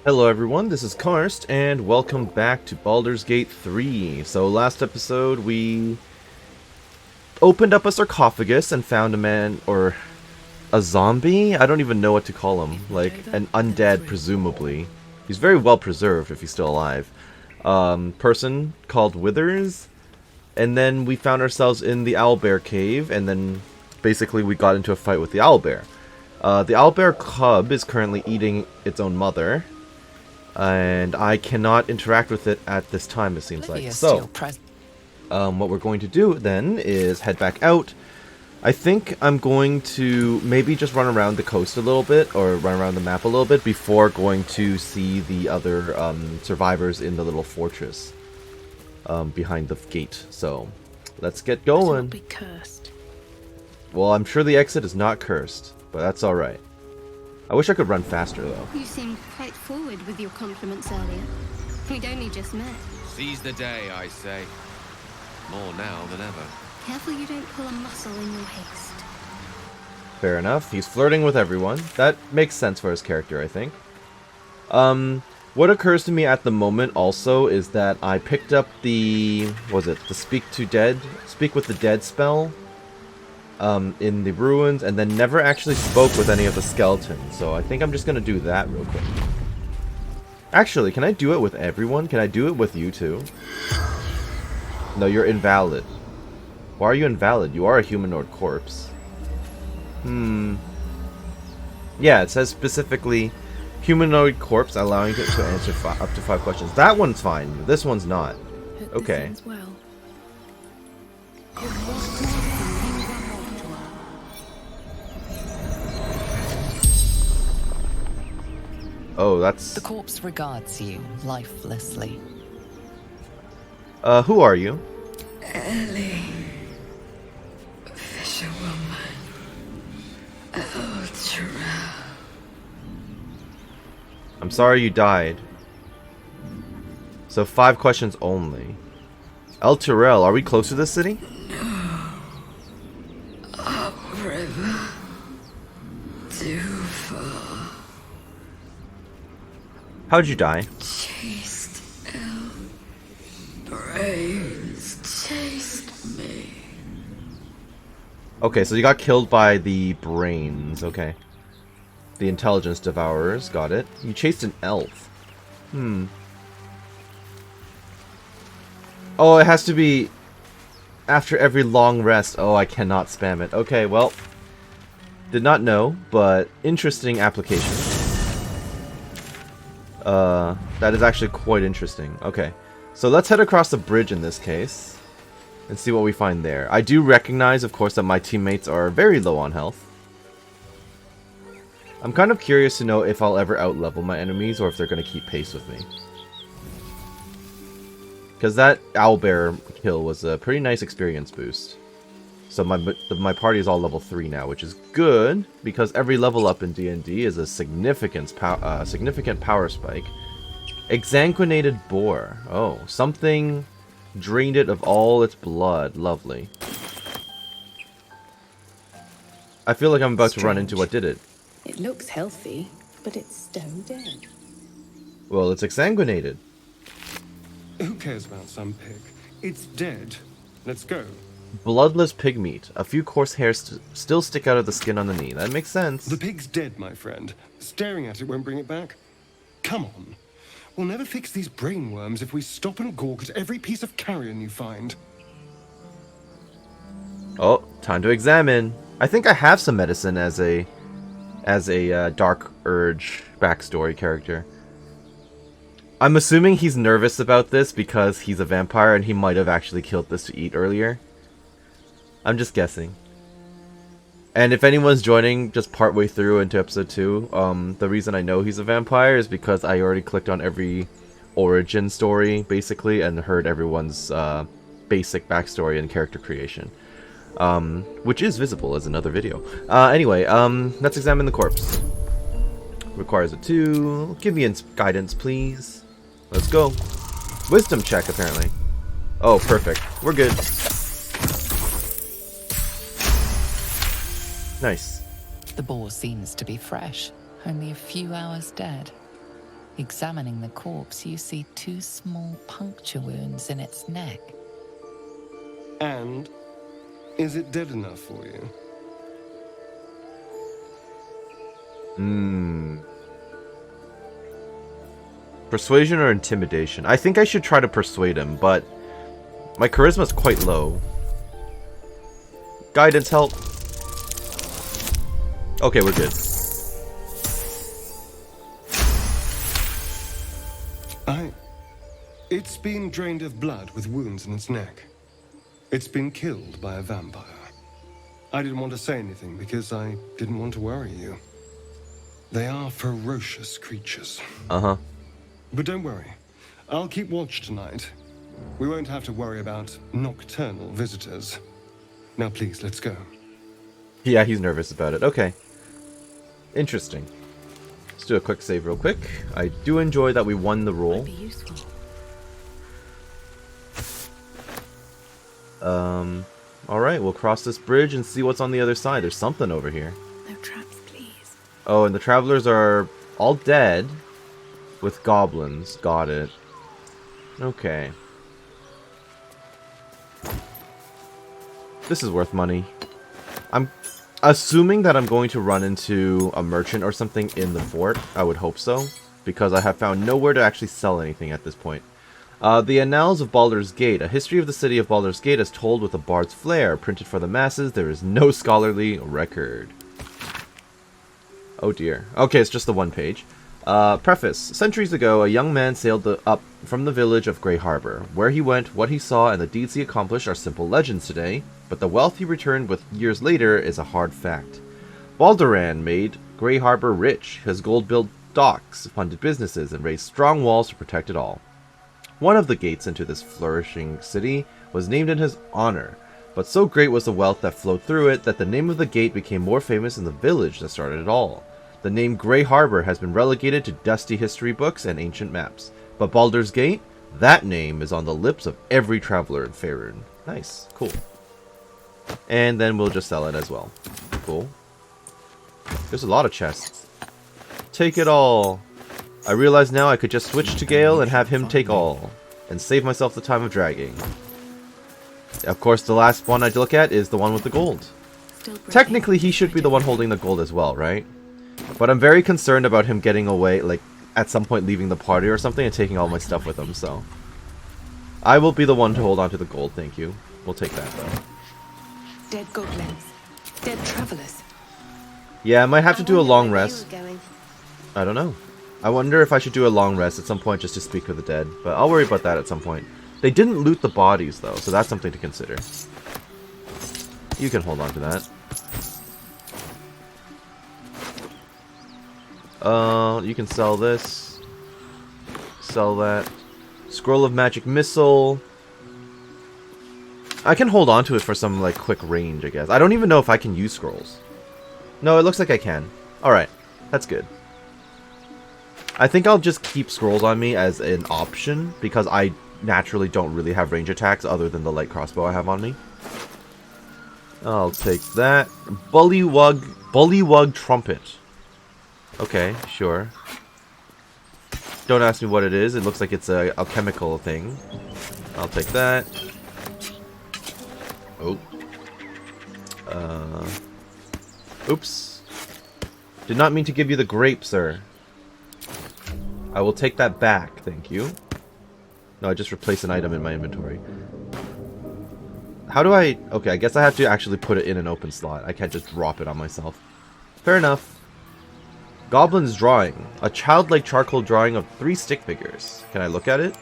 Hello everyone, this is Karst, and welcome back to Baldur's Gate 3. So last episode we opened up a sarcophagus and found a man, or a zombie? I don't even know what to call him. Like, an undead, presumably. He's very well preserved if he's still alive. Person called Withers. And then we found ourselves in the owlbear cave, and then basically we got into a fight with the owlbear. The owlbear cub is currently eating its own mother. And I cannot interact with it at this time, it seems like. So, what we're going to do then is head back out. I think I'm going to maybe just run around the coast a little bit, or run around the map a little bit, before going to see the other survivors in the little fortress behind the gate. So, let's get going. Be cursed. Well, I'm sure the exit is not cursed, but that's alright. I wish I could run faster, though. You seemed quite forward with your compliments earlier. We'd only just met. Seize the day, I say. More now than ever. Careful you don't pull a muscle in your haste. Fair enough. He's flirting with everyone. That makes sense for his character, I think. What occurs to me at the moment also is that I picked up the... what was it? The Speak with the Dead spell. In the ruins, and then never actually spoke with any of the skeletons, so I think I'm just gonna do that real quick. Actually, can I do it with everyone? Can I do it with you too? No, you're invalid. Why are you invalid? You are a humanoid corpse. Yeah, it says specifically humanoid corpse, allowing it to answer up to 5 questions. That one's fine. This one's not. Okay. Oh, that's... The corpse regards you lifelessly. Who are you? Ellie, fisherwoman, Ultra. I'm sorry you died. So 5 questions only. El Tyrell, are we close to this city? No. Upriver. Too far. How'd you die? Chased ill. Brains chased me. Okay, so you got killed by the brains. Okay. The intelligence devourers. Got it. You chased an elf. Oh, it has to be after every long rest. Oh, I cannot spam it. Okay, well. Did not know, but interesting application. That is actually quite interesting. Okay. So let's head across the bridge in this case. And see what we find there. I do recognize, of course, that my teammates are very low on health. I'm kind of curious to know if I'll ever outlevel my enemies or if they're going to keep pace with me. Because that owlbear kill was a pretty nice experience boost. So my party is all level 3 now, which is good, because every level up in D&D is a significant power spike. Exsanguinated boar. Oh, something drained it of all its blood. Lovely. I feel like I'm about to run into what did it. It looks healthy, but it's stone dead. Well, it's exsanguinated. Who cares about some pig? It's dead. Let's go. Bloodless pig meat. A few coarse hairs still stick out of the skin on the knee. That makes sense. The pig's dead, my friend. Staring at it won't bring it back. Come on. We'll never fix these brain worms if we stop and gawk at every piece of carrion you find. Oh, time to examine. I think I have some medicine as a Dark Urge backstory character. I'm assuming he's nervous about this because he's a vampire and he might have actually killed this to eat earlier. I'm just guessing. And if anyone's joining just partway through into episode 2, the reason I know he's a vampire is because I already clicked on every origin story, basically, and heard everyone's basic backstory and character creation. Which is visible as another video. Anyway, let's examine the corpse. Requires a 2. Give me guidance, please. Let's go. Wisdom check, apparently. Oh, perfect. We're good. Nice. The boar seems to be fresh, only a few hours dead. Examining the corpse, you see 2 small puncture wounds in its neck. And is it dead enough for you? Persuasion or intimidation? I think I should try to persuade him, but my charisma's quite low. Guidance help. Okay, we're good. It's been drained of blood with wounds in its neck. It's been killed by a vampire. I didn't want to say anything because I didn't want to worry you. They are ferocious creatures. Uh-huh. But don't worry. I'll keep watch tonight. We won't have to worry about nocturnal visitors. Now please, let's go. Yeah, he's nervous about it. Okay. Interesting. Let's do a quick save real quick. I do enjoy that we won the roll. Be useful. Alright, we'll cross this bridge and see what's on the other side. There's something over here. No traps, please. Oh, and the travelers are all dead with goblins. Got it. Okay. This is worth money. I'm assuming that I'm going to run into a merchant or something in the fort. I would hope so, because I have found nowhere to actually sell anything at this point. The Annals of Baldur's Gate. A history of the city of Baldur's Gate is told with a bard's flair. Printed for the masses, there is no scholarly record. Oh dear. Okay, it's just the one page. Preface. Centuries ago, a young man sailed up from the village of Grey Harbor. Where he went, what he saw, and the deeds he accomplished are simple legends today, but the wealth he returned with years later is a hard fact. Balduran made Grey Harbor rich. His gold built docks, funded businesses, and raised strong walls to protect it all. One of the gates into this flourishing city was named in his honor, but so great was the wealth that flowed through it that the name of the gate became more famous than the village that started it all. The name Grey Harbor has been relegated to dusty history books and ancient maps, but Baldur's Gate, that name is on the lips of every traveler in Faerun. Nice, cool. And then we'll just sell it as well. Cool. There's a lot of chests. Take it all. I realize now I could just switch to Gale and have him take all, and save myself the time of dragging. Of course, the last one I look at is the one with the gold. Technically, he should be the one holding the gold as well, right? But I'm very concerned about him getting away, like, at some point leaving the party or something and taking all my stuff with him, so... I will be the one to hold on to the gold, thank you. We'll take that, though. Dead goblins. Dead travelers. Yeah, I might have to do a long where rest. you were going. I don't know. I wonder if I should do a long rest at some point just to speak with the dead, but I'll worry about that at some point. They didn't loot the bodies, though, so that's something to consider. You can hold on to that. You can sell this. Sell that. Scroll of Magic Missile. I can hold on to it for some, like, quick range, I guess. I don't even know if I can use scrolls. No, it looks like I can. Alright, that's good. I think I'll just keep scrolls on me as an option, because I naturally don't really have range attacks other than the light crossbow I have on me. I'll take that. Bullywug Trumpet. Okay, sure. Don't ask me what it is. It looks like it's a alchemical thing. I'll take that. Oh. Oops. Did not mean to give you the grape, sir. I will take that back, thank you. No, I just replaced an item in my inventory. How do I... Okay, I guess I have to actually put it in an open slot. I can't just drop it on myself. Fair enough. Goblin's Drawing. A childlike charcoal drawing of 3 stick figures. Can I look at it?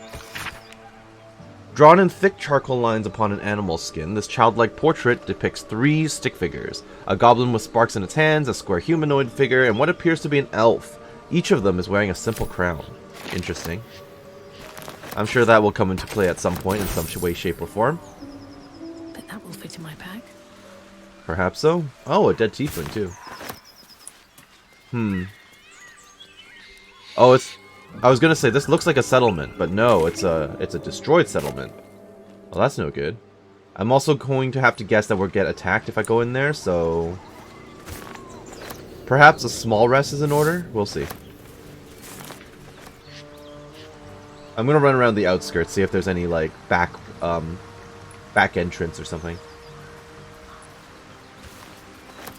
Drawn in thick charcoal lines upon an animal skin, this childlike portrait depicts 3 stick figures. A goblin with sparks in its hands, a square humanoid figure, and what appears to be an elf. Each of them is wearing a simple crown. Interesting. I'm sure that will come into play at some point in some way, shape, or form. But that will fit in my bag. Perhaps so. Oh, a dead tiefling, too. Oh, it's... I was gonna say, this looks like a settlement, but no, it's a destroyed settlement. Well, that's no good. I'm also going to have to guess that we'll get attacked if I go in there, so... Perhaps a small rest is in order? We'll see. I'm gonna run around the outskirts, see if there's any like back entrance or something.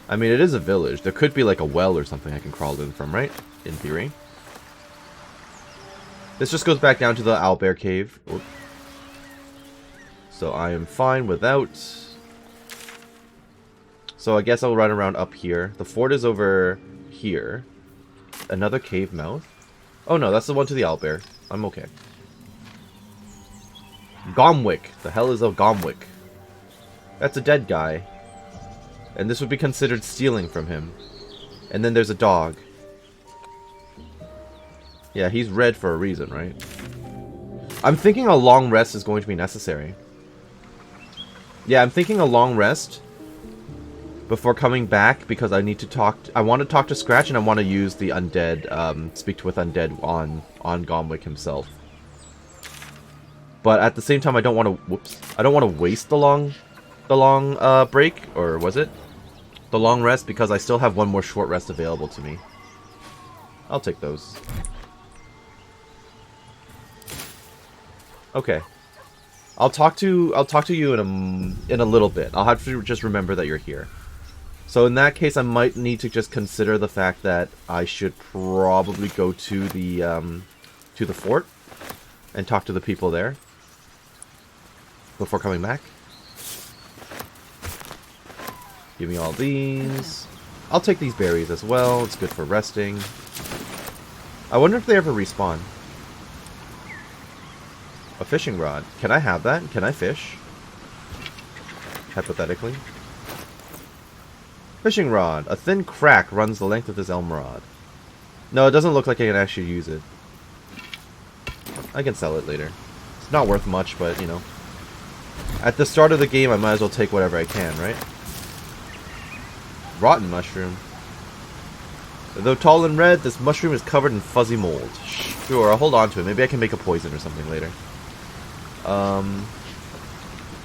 I mean, it is a village. There could be like a well or something I can crawl in from, right? In theory. This just goes back down to the owlbear cave. Oop. So I am fine without. So I guess I'll run around up here. The fort is over here. Another cave mouth. Oh no, that's the one to the owlbear. I'm okay. Gomwick. The hell is a Gomwick? That's a dead guy. And this would be considered stealing from him. And then there's a dog. Yeah, he's red for a reason, right? I'm thinking a long rest is going to be necessary. Yeah, I'm thinking a long rest before coming back because I need to talk. I want to talk to Scratch and I want to use the undead, speak with undead on Gomwick himself. But at the same time, I don't want to. Whoops! I don't want to waste the long break, or was it the long rest? Because I still have one more short rest available to me. I'll take those. Okay. I'll talk to you in a little bit. I'll have to just remember that you're here. So in that case, I might need to just consider the fact that I should probably go to the fort and talk to the people there before coming back. Give me all these. I'll take these berries as well. It's good for resting. I wonder if they ever respawn. A fishing rod. Can I have that? Can I fish? Hypothetically. Fishing rod. A thin crack runs the length of this elm rod. No, it doesn't look like I can actually use it. I can sell it later. It's not worth much, but, you know. At the start of the game, I might as well take whatever I can, right? Rotten mushroom. Though tall and red, this mushroom is covered in fuzzy mold. Sure, I'll hold on to it. Maybe I can make a poison or something later.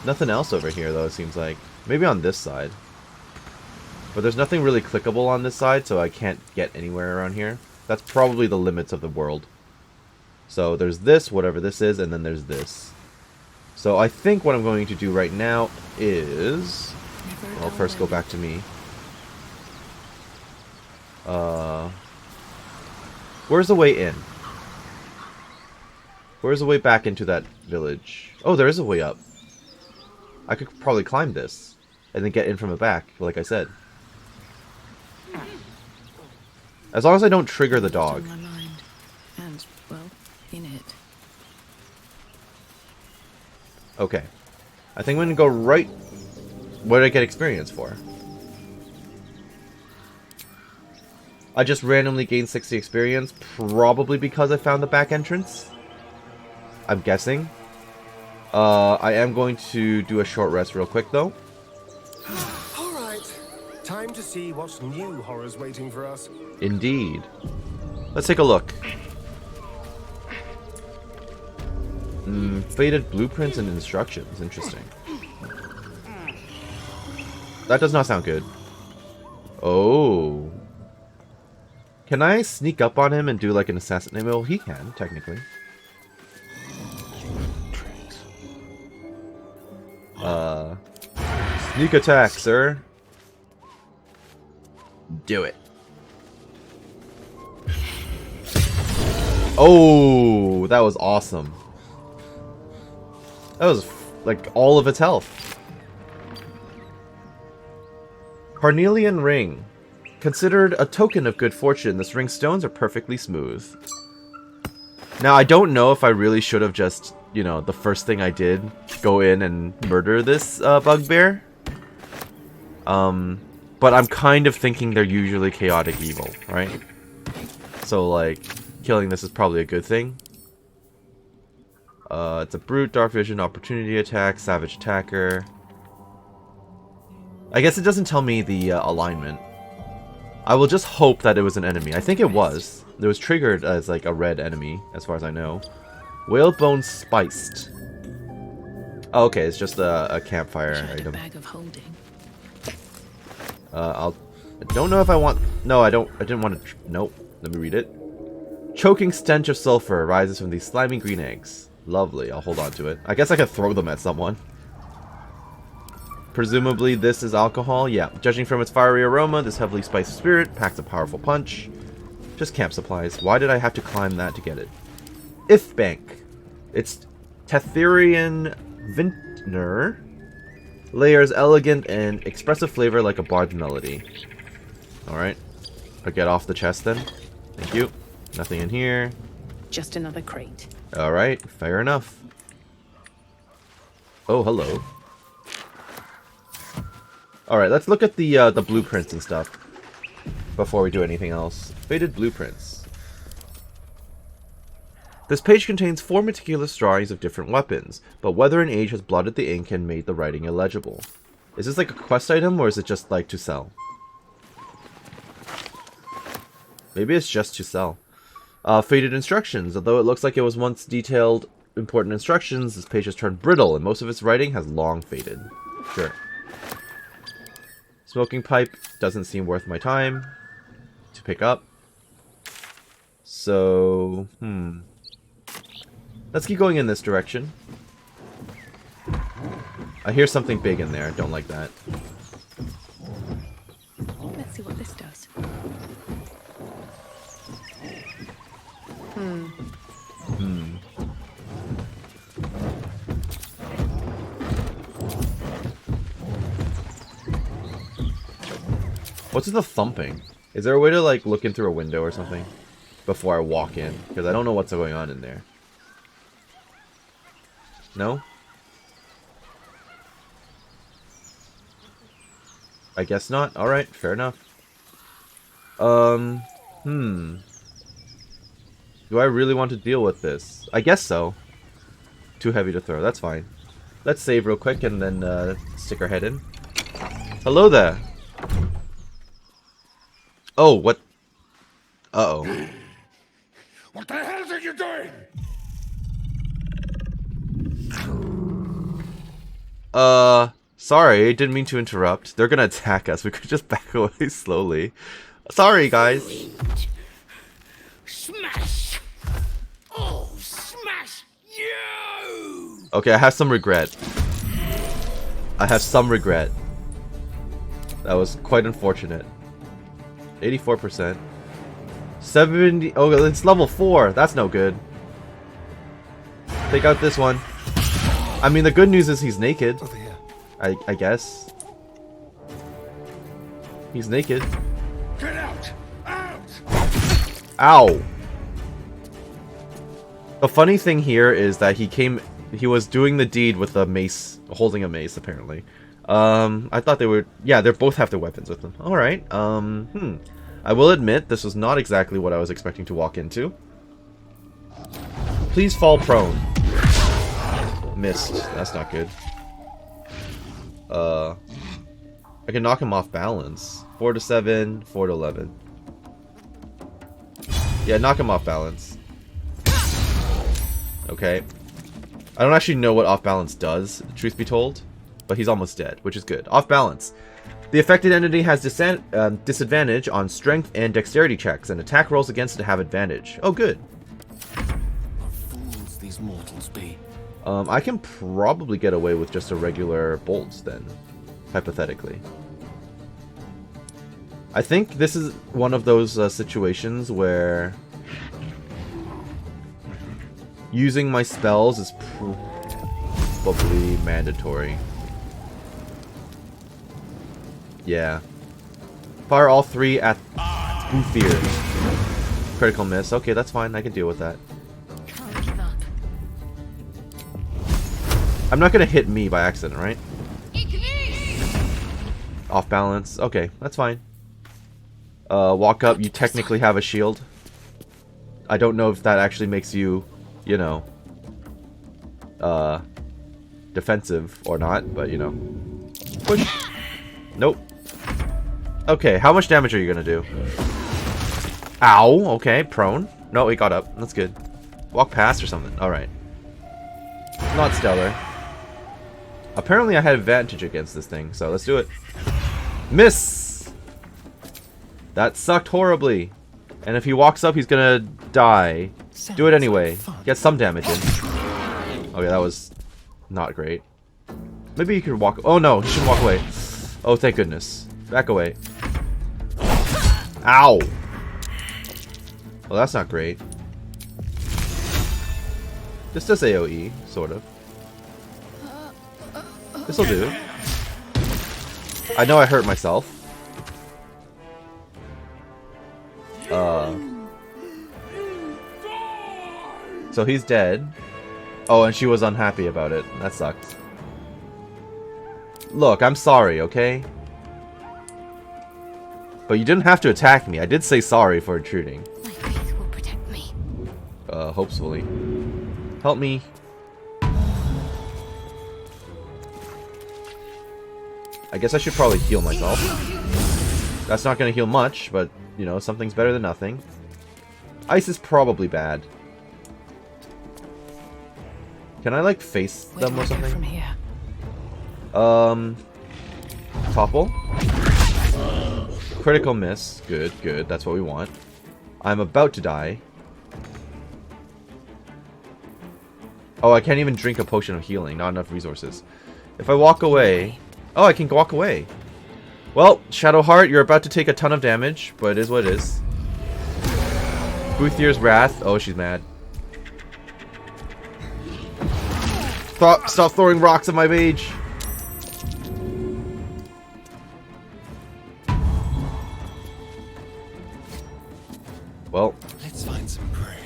Nothing else over here, though, it seems like. Maybe on this side. But there's nothing really clickable on this side, so I can't get anywhere around here. That's probably the limits of the world. So there's this, whatever this is, and then there's this. So I think what I'm going to do right now is... I'll first go back to me. Where's the way in? Where's the way back into that village? Oh, there is a way up. I could probably climb this and then get in from the back, like I said. As long as I don't trigger the dog. On my mind. And, well, in it. Okay. I think I'm gonna go right... What did I get experience for? I just randomly gained 60 experience, probably because I found the back entrance. I'm guessing. I am going to do a short rest real quick, though. Alright, time to see what new horror's waiting for us. Indeed. Let's take a look. Faded blueprints and instructions. Interesting. That does not sound good. Oh. Can I sneak up on him and do like an assassinate? Well, he can, technically. Sneak attack, sir. Do it. Oh, that was awesome. That was like all of its health. Carnelian ring. Considered a token of good fortune, this ring's stones are perfectly smooth. Now, I don't know if I really should have just, you know, the first thing I did, go in and murder this bugbear. But I'm kind of thinking they're usually chaotic evil, right? So, like, killing this is probably a good thing. It's a brute, dark vision, opportunity attack, savage attacker. I guess it doesn't tell me the alignment. I will just hope that it was an enemy. I think it was. It was triggered as like a red enemy, as far as I know. Whalebone spiced. Oh, okay, it's just a campfire item. Bag of holding. I don't know if I want... No, I don't. I didn't want to... Nope. Let me read it. Choking stench of sulfur arises from these slimy green eggs. Lovely, I'll hold on to it. I guess I could throw them at someone. Presumably this is alcohol. Yeah, judging from its fiery aroma, this heavily spiced spirit packs a powerful punch. Just camp supplies. Why did I have to climb that to get it? If Bank. It's Tetherian Vintner. Layers elegant and expressive flavor like a bard's melody. Alright. I'll get off the chest then. Thank you. Nothing in here. Just another crate. Alright, fair enough. Oh, hello. Alright, let's look at the blueprints and stuff before we do anything else. Faded blueprints. This page contains 4 meticulous drawings of different weapons, but weather and age has blotted the ink and made the writing illegible. Is this like a quest item, or is it just like to sell? Maybe it's just to sell. Faded instructions. Although it looks like it was once detailed important instructions, this page has turned brittle, and most of its writing has long faded. Sure. Smoking pipe doesn't seem worth my time to pick up. So, let's keep going in this direction. I hear something big in there. Don't like that. Let's see what this does. What's with the thumping? Is there a way to like look in through a window or something before I walk in? Because I don't know what's going on in there. No? I guess not. Alright, fair enough. Do I really want to deal with this? I guess so. Too heavy to throw. That's fine. Let's save real quick and then stick our head in. Hello there. Oh, what? Uh-oh. What the hell are you doing? Sorry, didn't mean to interrupt. They're gonna attack us. We could just back away slowly. Sorry, guys. Smash! Oh, smash you! Okay, I have some regret. I have some regret. That was quite unfortunate. 84%. 70. Oh, it's level 4. That's no good. Take out this one. I mean, the good news is he's naked. Over here. I guess. He's naked. Get out! Out! Ow! The funny thing here is that he was doing the deed with a mace, holding a mace, apparently. I thought they were, yeah, they both have their weapons with them. Alright, I will admit, this was not exactly what I was expecting to walk into. Please fall prone. Missed. That's not good. I can knock him off balance. 4 to 7, 4 to 11. Yeah, knock him off balance. Okay. I don't actually know what off balance does, truth be told. But he's almost dead, which is good. Off balance. The affected entity has disadvantage on strength and dexterity checks, and attack rolls against it have advantage. Oh, good. What fools these mortals be. I can probably get away with just a regular bolt then, hypothetically. I think this is one of those situations where using my spells is probably mandatory. Yeah. Fire all 3 at Spoofier. Critical miss. Okay, that's fine. I can deal with that. Can't give up. I'm not gonna hit me by accident, right? Off balance. Okay, that's fine. Walk up. You technically have a shield. I don't know if that actually makes you, you know, defensive or not, but you know. Push. Nope. Okay, how much damage are you gonna do? Ow, okay, prone. No, he got up. That's good. Walk past or something. Alright. Not stellar. Apparently I had advantage against this thing, so let's do it. Miss! That sucked horribly. And if he walks up, he's gonna die. Do it anyway. Get some damage in. Okay, that was not great. Maybe you could walk... Oh no, he shouldn't walk away. Oh, thank goodness. Back away. Ow! Well, that's not great. This does AoE, sort of. This'll do. I know I hurt myself. So he's dead. Oh, and she was unhappy about it. That sucks. Look, I'm sorry, okay? But you didn't have to attack me. I did say sorry for intruding. My faith will protect me. Hopefully. Help me. I guess I should probably heal myself. That's not gonna heal much, but, you know, something's better than nothing. Ice is probably bad. Can I, like, face them or something? From here. Topple. Critical miss. Good, good. That's what we want. I'm about to die. Oh, I can't even drink a potion of healing. Not enough resources. If I walk away... Oh, I can walk away. Well, Shadowheart, you're about to take a ton of damage, but it is what it is. Boothier's Wrath. Oh, she's mad. Stop throwing rocks at my mage. Well, Let's find some prey.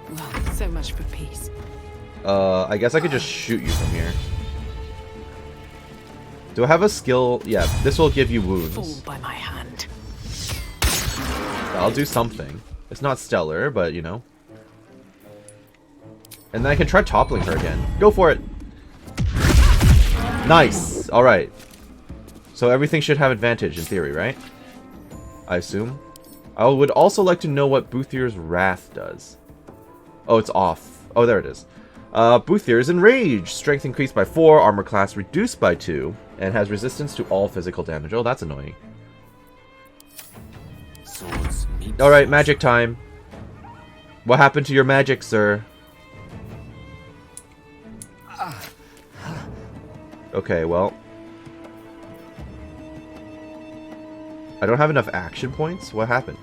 Well, so much for peace. I guess I could just shoot you from here. Do I have a skill? Yeah, this will give you wounds. Fall by my hand. I'll do something. It's not stellar, but you know. And then I can try toppling her again. Go for it! Nice! Alright. So everything should have advantage in theory, right? I assume. I would also like to know what Boothier's Wrath does. Oh, it's off. Oh, there it is. Boothier is enraged. Strength increased by 4, armor class reduced by 2, and has resistance to all physical damage. Oh, that's annoying. Swords meet Alright, swords. magic time. What happened to your magic, sir? Okay, well. I don't have enough action points? What happened?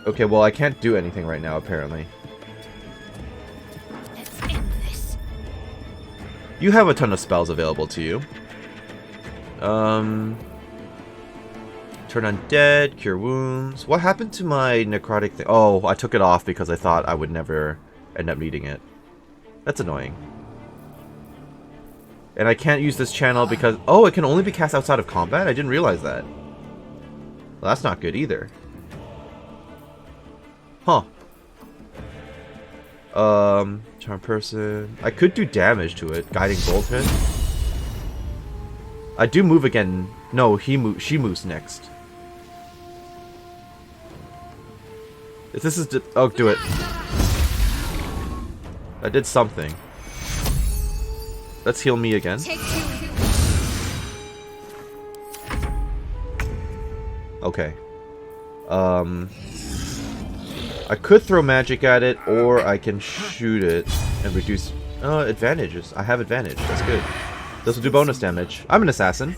Okay, well, I can't do anything right now, apparently. Let's end this. You have a ton of spells available to you. Turn undead, cure wounds. What happened to my necrotic thing? Oh, I took it off because I thought I would never end up needing it. That's annoying. And I can't use this channel because... Oh, it can only be cast outside of combat? I didn't realize that. Well, that's not good either. Huh. Charm person. I could do damage to it. Guiding bolt hit. I do move again. No, she moves next. If this is... Oh, do it. I did something. Let's heal me again. Okay. I could throw magic at it, or I can shoot it and reduce advantages. I have advantage. That's good. This will do bonus damage. I'm an assassin.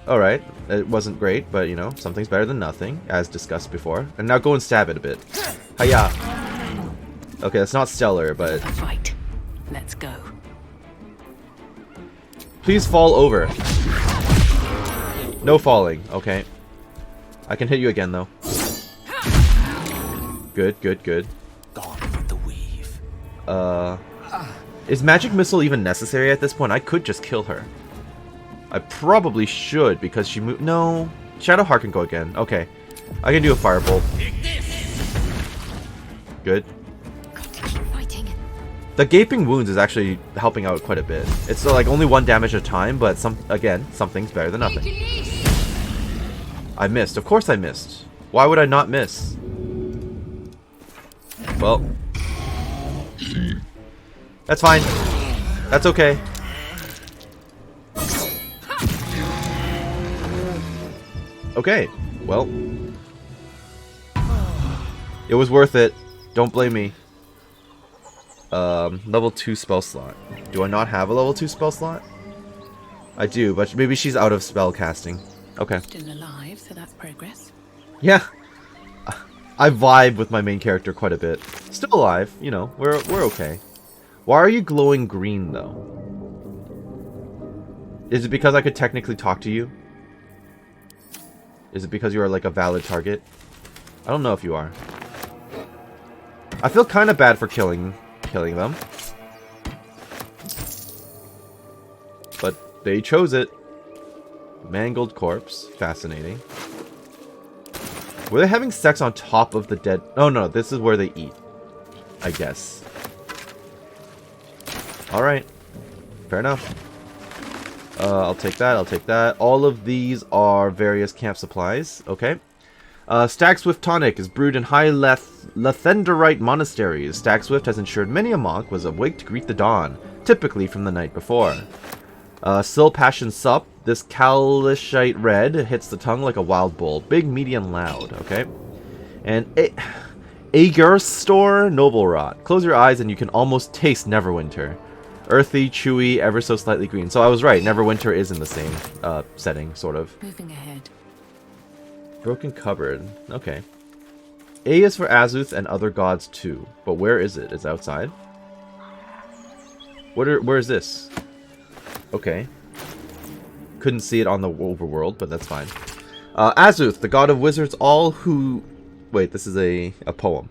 Alright. It wasn't great, but you know, something's better than nothing, as discussed before. And now go and stab it a bit. Hiya! Okay, that's not stellar, but... A fight. Let's go. Please fall over. No falling. Okay. I can hit you again, though. Good, good, good. Gone with the weave. Is Magic Missile even necessary at this point? I could just kill her. I probably should, because she moved... No. Shadowheart can go again. Okay. I can do a Firebolt. Good. Got to keep fighting. The Gaping Wounds is actually helping out quite a bit. It's like only 1 damage at a time, but something's better than nothing. I missed. Of course I missed. Why would I not miss? Well. That's fine. That's okay. Okay, well. It was worth it. Don't blame me. Level 2 spell slot. Do I not have a level 2 spell slot? I do, but maybe she's out of spell casting. Okay. Still alive, so that's progress. Yeah. I vibe with my main character quite a bit. Still alive, you know, we're okay. Why are you glowing green, though? Is it because I could technically talk to you? Is it because you are, like, a valid target? I don't know if you are. I feel kind of bad for killing them. But they chose it. Mangled corpse. Fascinating. Were they having sex on top of the dead? Oh, no, this is where they eat. I guess. Alright. Fair enough. I'll take that, I'll take that. All of these are various camp supplies. Okay. Stag Swift Tonic is brewed in high Lethenderite monasteries. Stag Swift has ensured many a monk was awake to greet the dawn, typically from the night before. Sil Passion Sup. This Kalishite red hits the tongue like a wild bull. Big, medium, loud. Okay. And Aegir Store Noble Rot. Close your eyes and you can almost taste Neverwinter. Earthy, chewy, ever so slightly green. So I was right. Neverwinter is in the same setting, sort of. Moving ahead. Broken cupboard. Okay. A is for Azuth and other gods too. But where is it? It's outside? Where is this? Okay. Couldn't see it on the overworld, but that's fine. Azuth, the god of wizards all who... Wait, this is a poem.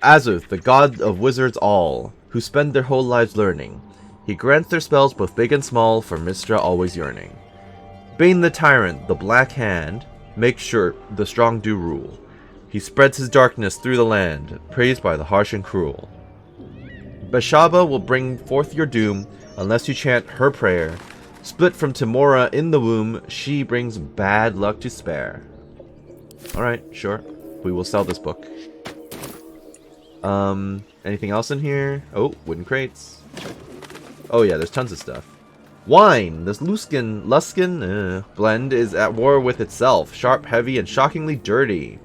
Azuth, the god of wizards all, who spend their whole lives learning. He grants their spells both big and small, for Mystra always yearning. Bane the tyrant, the black hand, make sure the strong do rule. He spreads his darkness through the land, praised by the harsh and cruel. Beshaba will bring forth your doom, unless you chant her prayer. Split from Timora in the womb, she brings bad luck to spare. Alright, sure. We will sell this book. Anything else in here? Oh, wooden crates. Oh yeah, there's tons of stuff. Wine! This Luskin blend is at war with itself. Sharp, heavy, and shockingly dirty.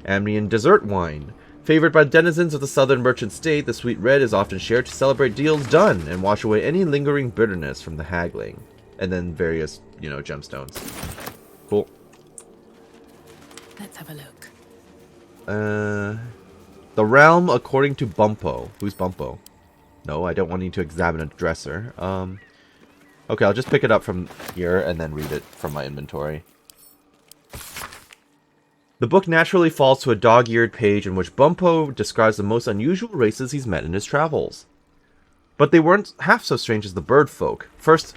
Amnian dessert wine. Favored by denizens of the southern merchant state, the sweet red is often shared to celebrate deals done and wash away any lingering bitterness from the haggling. And then various, you know, gemstones. Cool. Let's have a look. The realm according to Bumpo. Who's Bumpo? No, I don't want you to examine a dresser. Okay, I'll just pick it up from here and then read it from my inventory. The book naturally falls to a dog-eared page in which Bumpo describes the most unusual races he's met in his travels. But they weren't half so strange as the bird folk. First,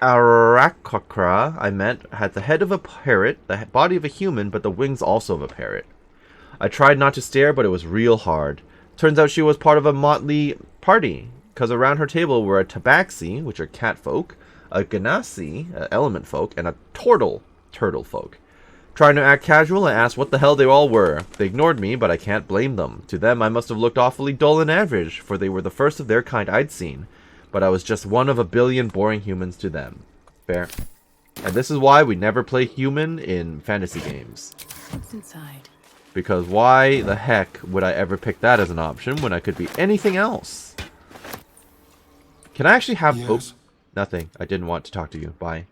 Arakokra I met had the head of a parrot, the body of a human, but the wings also of a parrot. I tried not to stare, but it was real hard. Turns out she was part of a motley party, because around her table were a tabaxi, which are cat folk, a ganassi, element folk, and a turtle folk. Trying to act casual, I asked what the hell they all were. They ignored me, but I can't blame them. To them, I must have looked awfully dull and average, for they were the first of their kind I'd seen. But I was just one of a billion boring humans to them. Fair. And this is why we never play human in fantasy games. What's inside? Because why the heck would I ever pick that as an option when I could be anything else? Can I actually have... Yes. Oh, nothing. I didn't want to talk to you. Bye.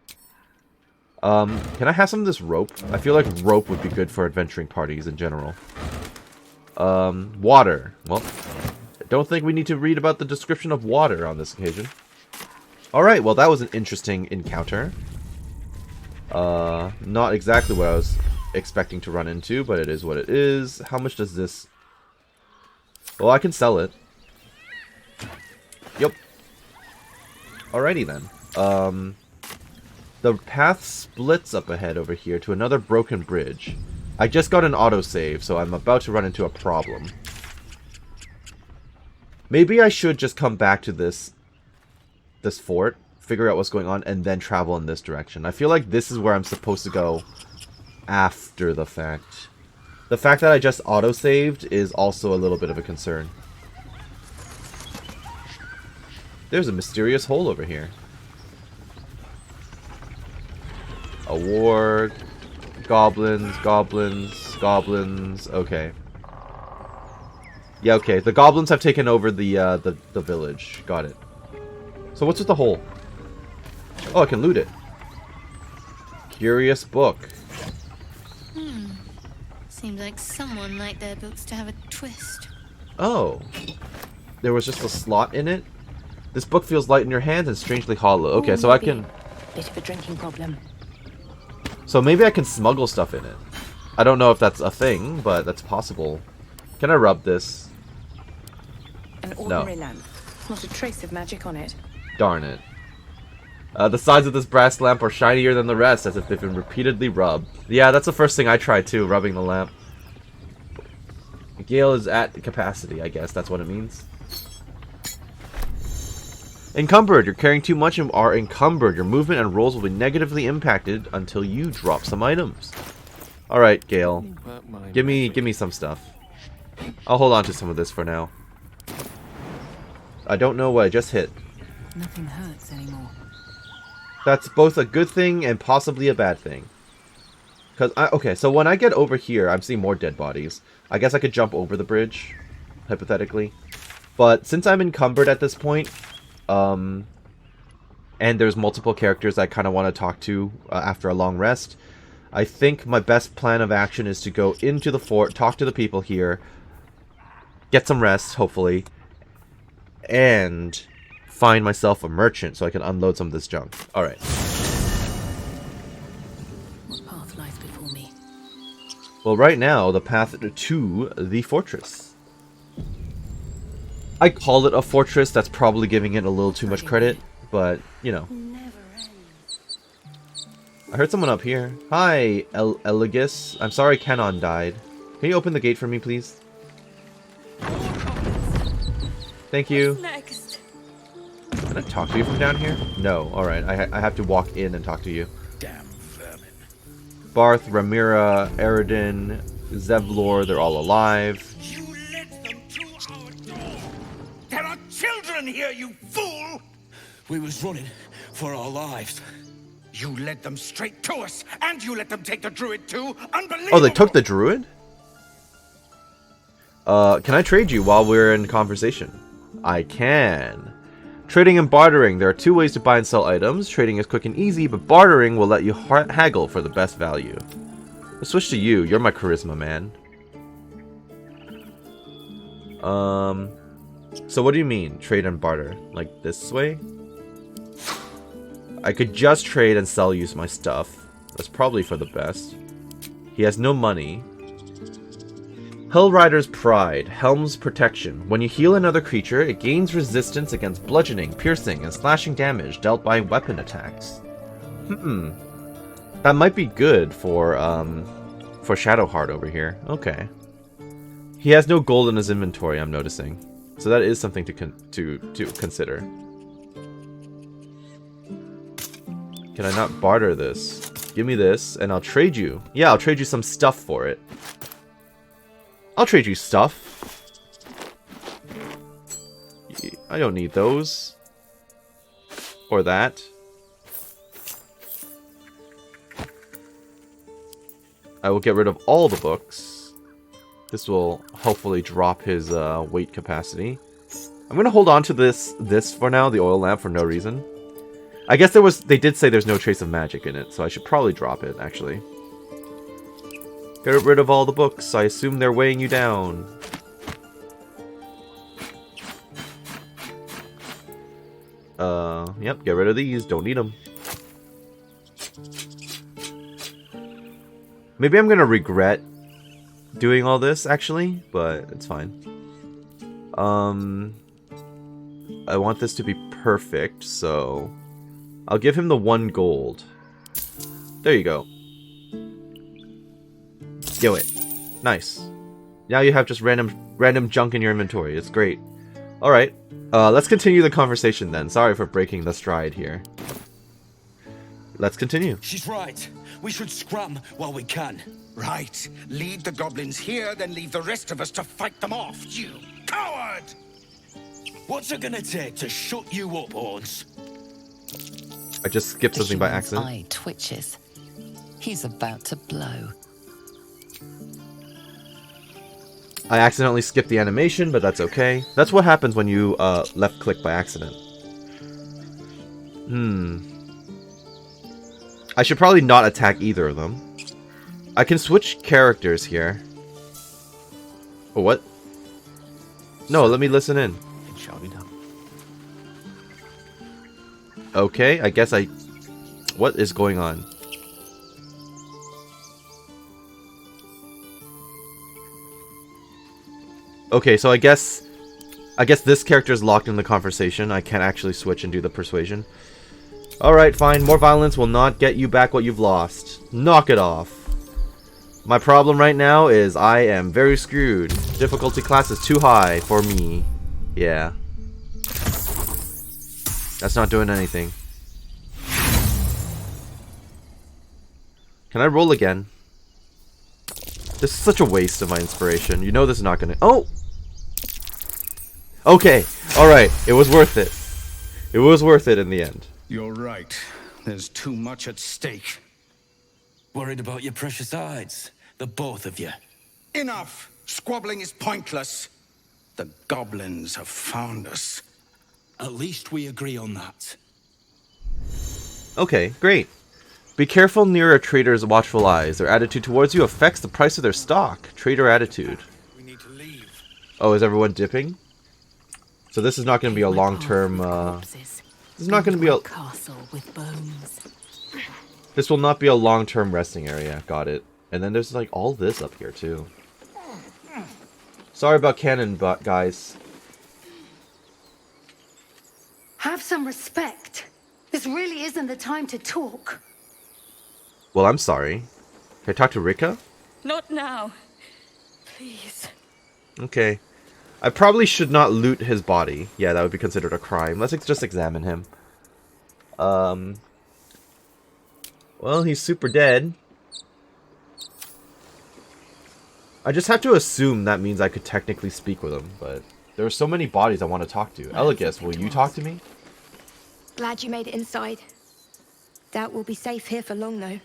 Can I have some of this rope? I feel like rope would be good for adventuring parties in general. Water. Well, I don't think we need to read about the description of water on this occasion. Alright, well that was an interesting encounter. Not exactly what I was expecting to run into, but it is what it is. How much does this... Well, I can sell it. Yep. Alrighty then. The path splits up ahead over here to another broken bridge. I just got an autosave, so I'm about to run into a problem. Maybe I should just come back to this fort, figure out what's going on, and then travel in this direction. I feel like this is where I'm supposed to go after the fact. The fact that I just autosaved is also a little bit of a concern. There's a mysterious hole over here. A ward. Goblins, goblins, goblins. Okay. Yeah, okay. The goblins have taken over the village. Got it. So what's with the hole? Oh, I can loot it. Curious book. Seems like someone liked their books to have a twist. Oh. There was just a slot in it? This book feels light in your hands and strangely hollow. Okay, so I can... Bit of a drinking problem. So maybe I can smuggle stuff in it. I don't know if that's a thing, but that's possible. Can I rub this? An ordinary lamp. Not a trace of magic on it. Darn it. The sides of this brass lamp are shinier than the rest, as if they've been repeatedly rubbed. Yeah, that's the first thing I tried too, rubbing the lamp. Gale is at capacity, I guess. That's what it means. Encumbered. You're carrying too much and are encumbered. Your movement and rolls will be negatively impacted until you drop some items. Alright, Gale. Give me some stuff. I'll hold on to some of this for now. I don't know what I just hit. Nothing hurts anymore. That's both a good thing and possibly a bad thing. Okay, so when I get over here, I'm seeing more dead bodies. I guess I could jump over the bridge, hypothetically. But since I'm encumbered at this point, and there's multiple characters I kind of want to talk to after a long rest, I think my best plan of action is to go into the fort, talk to the people here, get some rest, hopefully, and find myself a merchant so I can unload some of this junk. Alright. What path lies before me? Well, right now, the path to the fortress. I call it a fortress. That's probably giving it a little too much credit, but, you know. I heard someone up here. Hi, Eligus. I'm sorry Canon died. Can you open the gate for me, please? Thank you. Can I talk to you from down here? No. Alright, I have to walk in and talk to you. Damn vermin. Barth, Ramira, Eredin, Zevlor, they're all alive. You let them to our door. There are children here, you fool! We was running for our lives. You led them straight to us, and you let them take the Druid too? Unbelievable! Oh, they took the Druid? Can I trade you while we're in conversation? I can. Trading and bartering. There are two ways to buy and sell items. Trading is quick and easy, but bartering will let you haggle for the best value. Let's switch to you. You're my charisma, man. So what do you mean, trade and barter? Like this way? I could just trade and sell you my stuff. That's probably for the best. He has no money. Hellrider's Pride. Helm's Protection. When you heal another creature, it gains resistance against bludgeoning, piercing, and slashing damage dealt by weapon attacks. That might be good for Shadowheart over here. Okay. He has no gold in his inventory, I'm noticing. So that is something to consider. Can I not barter this? Give me this, and I'll trade you. Yeah, I'll trade you some stuff for it. I'll trade you stuff. I don't need those. Or that. I will get rid of all the books. This will hopefully drop his weight capacity. I'm going to hold on to this for now, the oil lamp, for no reason. I guess they did say there's no trace of magic in it, so I should probably drop it, actually. Get rid of all the books. I assume they're weighing you down. Yep, get rid of these. Don't need them. Maybe I'm gonna regret doing all this, actually, but it's fine. I want this to be perfect, so I'll give him the 1 gold. There you go. Do it. Nice. Now you have just random junk in your inventory. It's great. Alright. Let's continue the conversation then. Sorry for breaking the stride here. Let's continue. She's right. We should scram while we can. Right. Lead the goblins here, then leave the rest of us to fight them off, you coward! What's it gonna take to shut you up, Horns? I just skipped something by human's accident. eye twitches. He's about to blow. I accidentally skipped the animation, but that's okay. That's what happens when you left click by accident. I should probably not attack either of them. I can switch characters here. Oh, what? No, let me listen in. It shall be done. Okay, I guess I... What is going on? Okay, so I guess this character is locked in the conversation. I can't actually switch and do the persuasion. Alright, fine. More violence will not get you back what you've lost. Knock it off. My problem right now is I am very screwed. Difficulty class is too high for me. Yeah. That's not doing anything. Can I roll again? This is such a waste of my inspiration. You know this is not gonna... Oh! Okay. Alright. It was worth it. It was worth it in the end. You're right. There's too much at stake. Worried about your precious hides, the both of you. Enough! Squabbling is pointless. The goblins have found us. At least we agree on that. Okay, great. Be careful near a trader's watchful eyes. Their attitude towards you affects the price of their stock. Trader attitude. We need to leave. Oh, is everyone dipping? So this is not going to be a long-term, This is not going to be a... castle with bones. This will not be a long-term resting area. Got it. And then there's like all this up here too. Sorry about cannon, guys. Have some respect. This really isn't the time to talk. Well, I'm sorry. Can I talk to Rika? Not now. Please. Okay. I probably should not loot his body. Yeah, that would be considered a crime. Let's just examine him. Well, he's super dead. I just have to assume that means I could technically speak with him, but there are so many bodies I want to talk to. Eligus, will you talk to me? Glad you made it inside. Doubt we'll be safe here for long, though.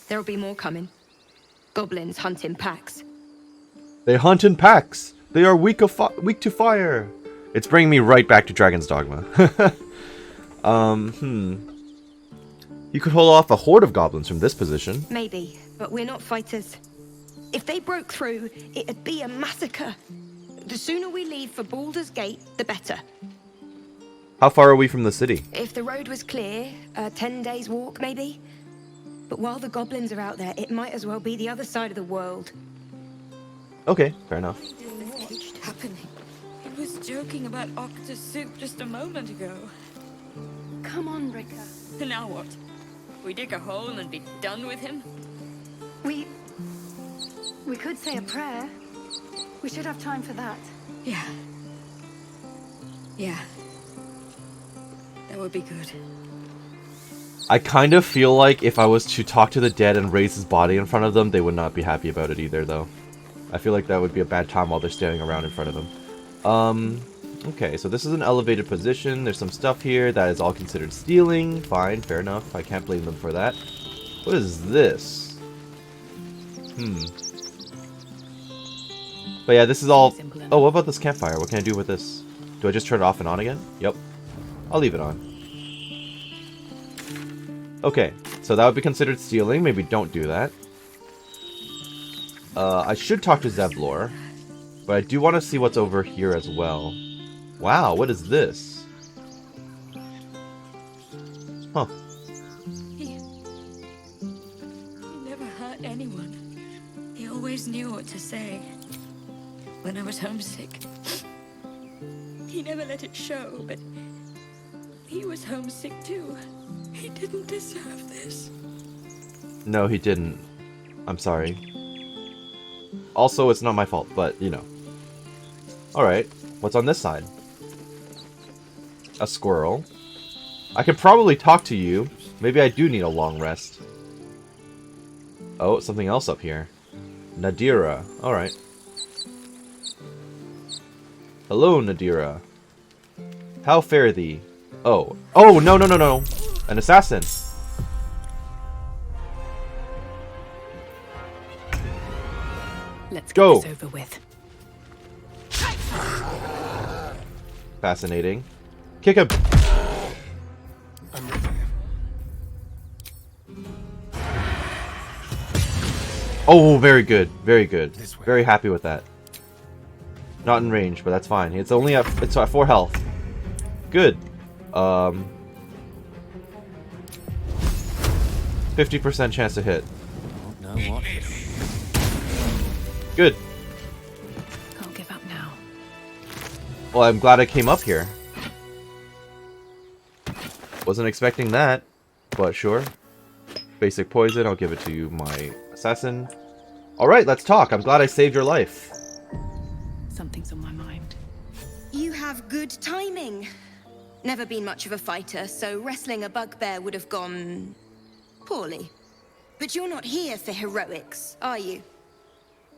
There'll be more coming. Goblins hunt in packs. They hunt in packs. They are weak to fire. It's bringing me right back to Dragon's Dogma. You could hold off a horde of goblins from this position. Maybe, but we're not fighters. If they broke through, it'd be a massacre. The sooner we leave for Baldur's Gate, the better. How far are we from the city? If the road was clear, 10 days walk, maybe. But while the goblins are out there, it might as well be the other side of the world. Okay, fair enough. What's happening? He was joking about octa soup just a moment ago. Come on, Rika. Now what? We dig a hole and be done with him? We could say a prayer. We should have time for that. Yeah. Yeah. That would be good. I kind of feel like if I was to talk to the dead and raise his body in front of them, they would not be happy about it either, though. I feel like that would be a bad time while they're standing around in front of them. Okay, so this is an elevated position. There's some stuff here that is all considered stealing. Fine, fair enough. I can't blame them for that. What is this? But yeah, this is all... Oh, what about this campfire? What can I do with this? Do I just turn it off and on again? Yep. I'll leave it on. Okay, so that would be considered stealing. Maybe don't do that. I should talk to Zevlor, but I do want to see what's over here as well. Wow, what is this? Huh. He never hurt anyone. He always knew what to say. When I was homesick, he never let it show, but he was homesick too. He didn't deserve this. No, he didn't. I'm sorry. Also, it's not my fault, but, you know. Alright, what's on this side? A squirrel. I can probably talk to you. Maybe I do need a long rest. Oh, something else up here. Nadira. Alright. Hello, Nadira. How fare thee? Oh. Oh, no, no, no, no. An assassin. Let's Go. get this over with. Fascinating. Kick him. Oh, very good. Very good. Very happy with that. Not in range, but that's fine. It's only at 4 health. Good. 50% chance to hit. No, what? Good. Can't give up now. Well, I'm glad I came up here. Wasn't expecting that, but sure. Basic poison, I'll give it to you, my assassin. Alright, let's talk. I'm glad I saved your life. Something's on my mind. You have good timing. Never been much of a fighter, so wrestling a bugbear would have gone poorly. But you're not here for heroics, are you?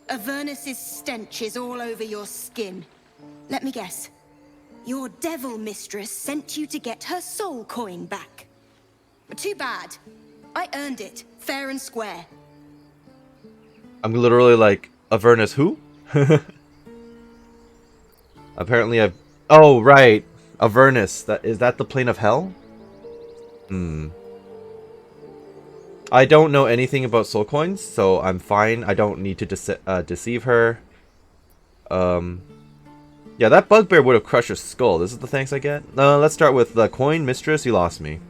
Avernus's stench is all over your skin. Let me guess. Your devil mistress sent you to get her soul coin back. Too bad. I earned it, fair and square. I'm literally like, Avernus who? Apparently I've... Oh, right. Avernus. Is that the plane of hell? I don't know anything about soul coins, so I'm fine. I don't need to deceive her. Yeah, that bugbear would have crushed her skull. This is the thanks I get? Let's start with the coin mistress. You lost me.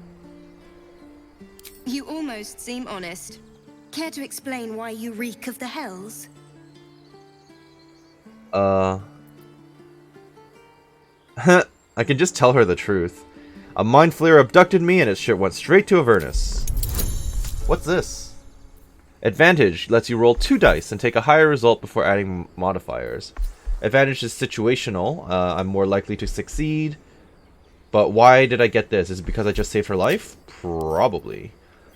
You almost seem honest. Care to explain why you reek of the hells? I can just tell her the truth. A mind flayer abducted me and its shit went straight to Avernus. What's this? Advantage lets you roll 2 dice and take a higher result before adding modifiers. Advantage is situational. I'm more likely to succeed. But why did I get this? Is it because I just saved her life? Probably.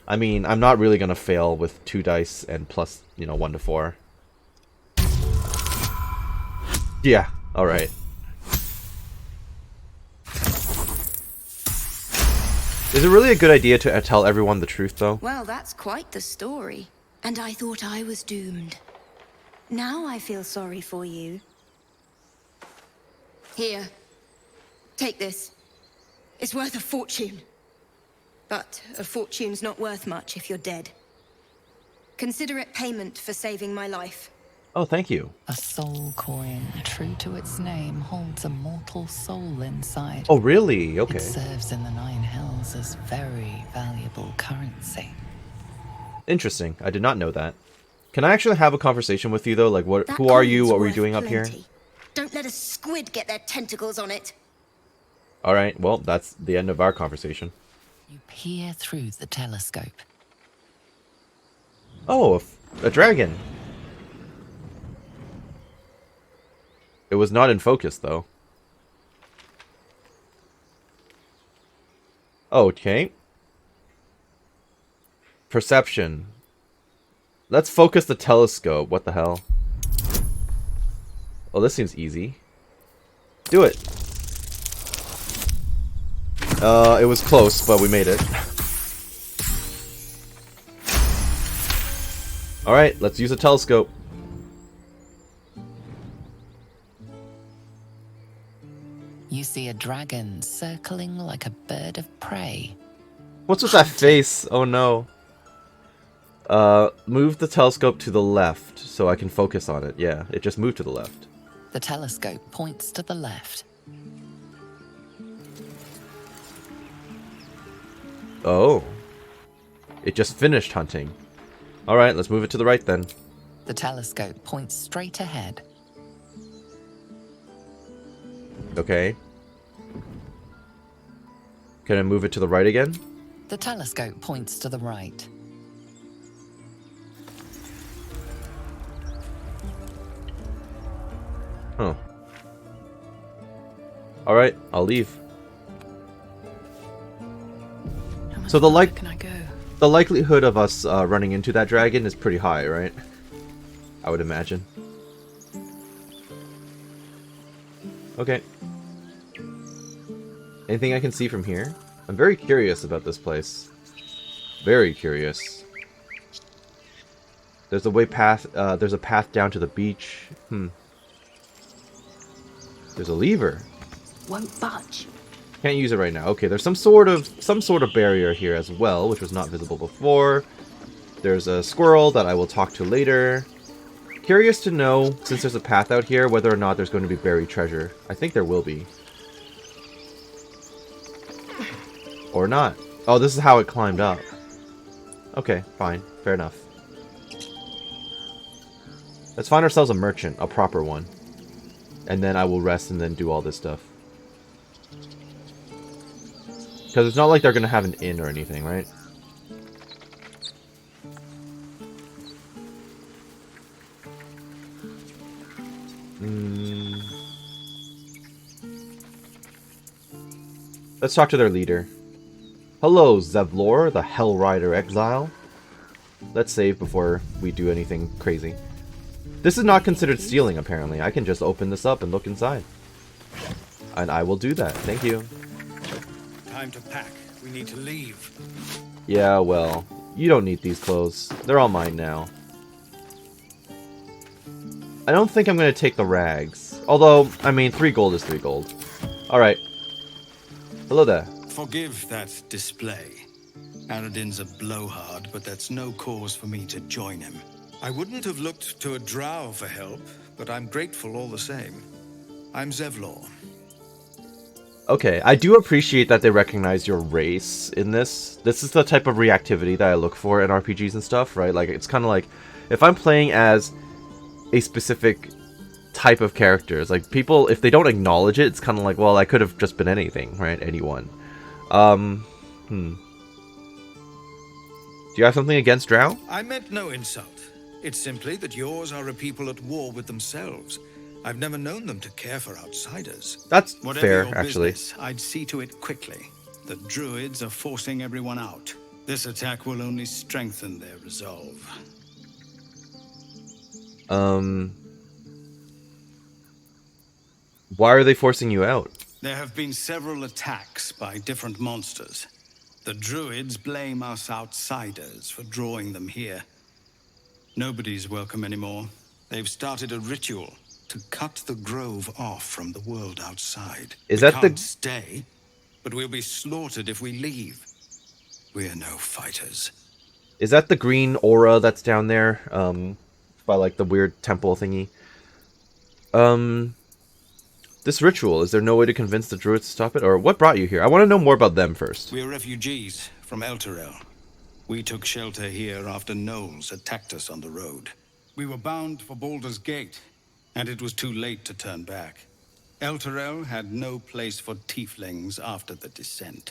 I mean, I'm not really going to fail with 2 dice and plus, 1 to 4. Yeah, alright. Is it really a good idea to tell everyone the truth, though? Well, that's quite the story. And I thought I was doomed. Now I feel sorry for you. Here. Take this. It's worth a fortune. But a fortune's not worth much if you're dead. Consider it payment for saving my life. Oh, thank you. A soul coin, true to its name, holds a mortal soul inside. Oh, really? Okay. It serves in the 9 hells as very valuable currency. Interesting. I did not know that. Can I actually have a conversation with you, though? Like, who are you? What were you doing up here? Don't let a squid get their tentacles on it. Alright, well, that's the end of our conversation. You peer through the telescope. Oh, a dragon. It was not in focus, though. Okay. Perception. Let's focus the telescope. What the hell? Oh, this seems easy. Do it. It was close, but we made it. Alright, let's use a telescope. You see a dragon circling like a bird of prey. What's with that face? Oh no. Move the telescope to the left so I can focus on it. Yeah, it just moved to the left. The telescope points to the left. Oh. It just finished hunting. Alright, let's move it to the right then. The telescope points straight ahead. Okay. Can I move it to the right again? The telescope points to the right. Huh. Alright, I'll leave. So the likelihood of us running into that dragon is pretty high, right? I would imagine. Okay. Anything I can see from here? I'm very curious about this place. Very curious. There's a there's a path down to the beach. There's a lever. Won't budge. Can't use it right now. Okay, there's some sort of barrier here as well, which was not visible before. There's a squirrel that I will talk to later. Curious to know, since there's a path out here, whether or not there's going to be buried treasure. I think there will be. Or not. Oh, this is how it climbed up. Okay, fine. Fair enough. Let's find ourselves a merchant, a proper one. And then I will rest and then do all this stuff. Because it's not like they're going to have an inn or anything, right? Let's talk to their leader. Hello, Zevlor, the Hell Rider Exile. Let's save before we do anything crazy. This is not considered stealing, apparently. I can just open this up and look inside. And I will do that. Thank you. Time to pack. We need to leave. Yeah, well, you don't need these clothes. They're all mine now. I don't think I'm going to take the rags. Although, I mean, 3 gold is 3 gold. Alright. Hello there. Forgive that display. Aradin's a blowhard, but that's no cause for me to join him. I wouldn't have looked to a drow for help, but I'm grateful all the same. I'm Zevlor. Okay, I do appreciate that they recognize your race in this. This is the type of reactivity that I look for in RPGs and stuff, right? Like, it's kind of like, if I'm playing as a specific type of characters, like, people, if they don't acknowledge it, it's kind of like, well, I could have just been anything, right? Anyone. Do you have something against drow? I meant no insult. It's simply that yours are a people at war with themselves. I've never known them to care for outsiders. That's Whatever fair, your actually. business, I'd see to it quickly. The Druids are forcing everyone out. This attack will only strengthen their resolve. Why are they forcing you out? There have been several attacks by different monsters. The Druids blame us outsiders for drawing them here. Nobody's welcome anymore. They've started a ritual to cut the grove off from the world outside. Is We that can't the... stay, but we'll be slaughtered if we leave. We're no fighters. Is that the green aura that's down there? By like the weird temple thingy? This ritual, is there no way to convince the Druids to stop it? Or what brought you here? I want to know more about them first. We're refugees from Elturel. We took shelter here after gnolls attacked us on the road. We were bound for Baldur's Gate, and it was too late to turn back. Elturel had no place for tieflings after the descent.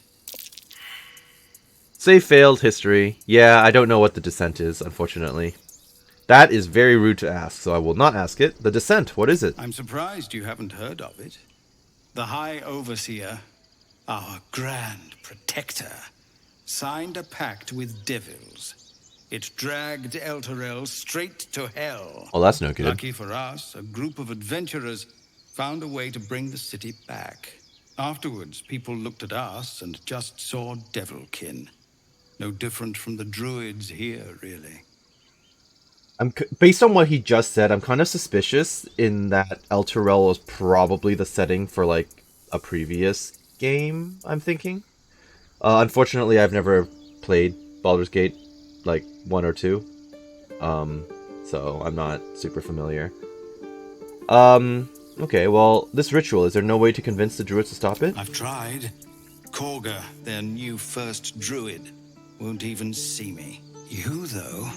Say failed history. Yeah, I don't know what the descent is, unfortunately. That is very rude to ask, so I will not ask it. The descent, what is it? I'm surprised you haven't heard of it. The High Overseer, our Grand Protector, signed a pact with devils. It dragged Elturel straight to hell. Well, that's no good. Lucky for us, a group of adventurers found a way to bring the city back. Afterwards, people looked at us and just saw devilkin. No different from the Druids here, really. Based on what he just said, I'm kind of suspicious in that Elturel was probably the setting for, like, a previous game, I'm thinking. Unfortunately, I've never played Baldur's Gate, like, 1 or 2. So I'm not super familiar. Okay, well, this ritual, is there no way to convince the Druids to stop it? I've tried. Korga, their new first Druid, won't even see me. You, though...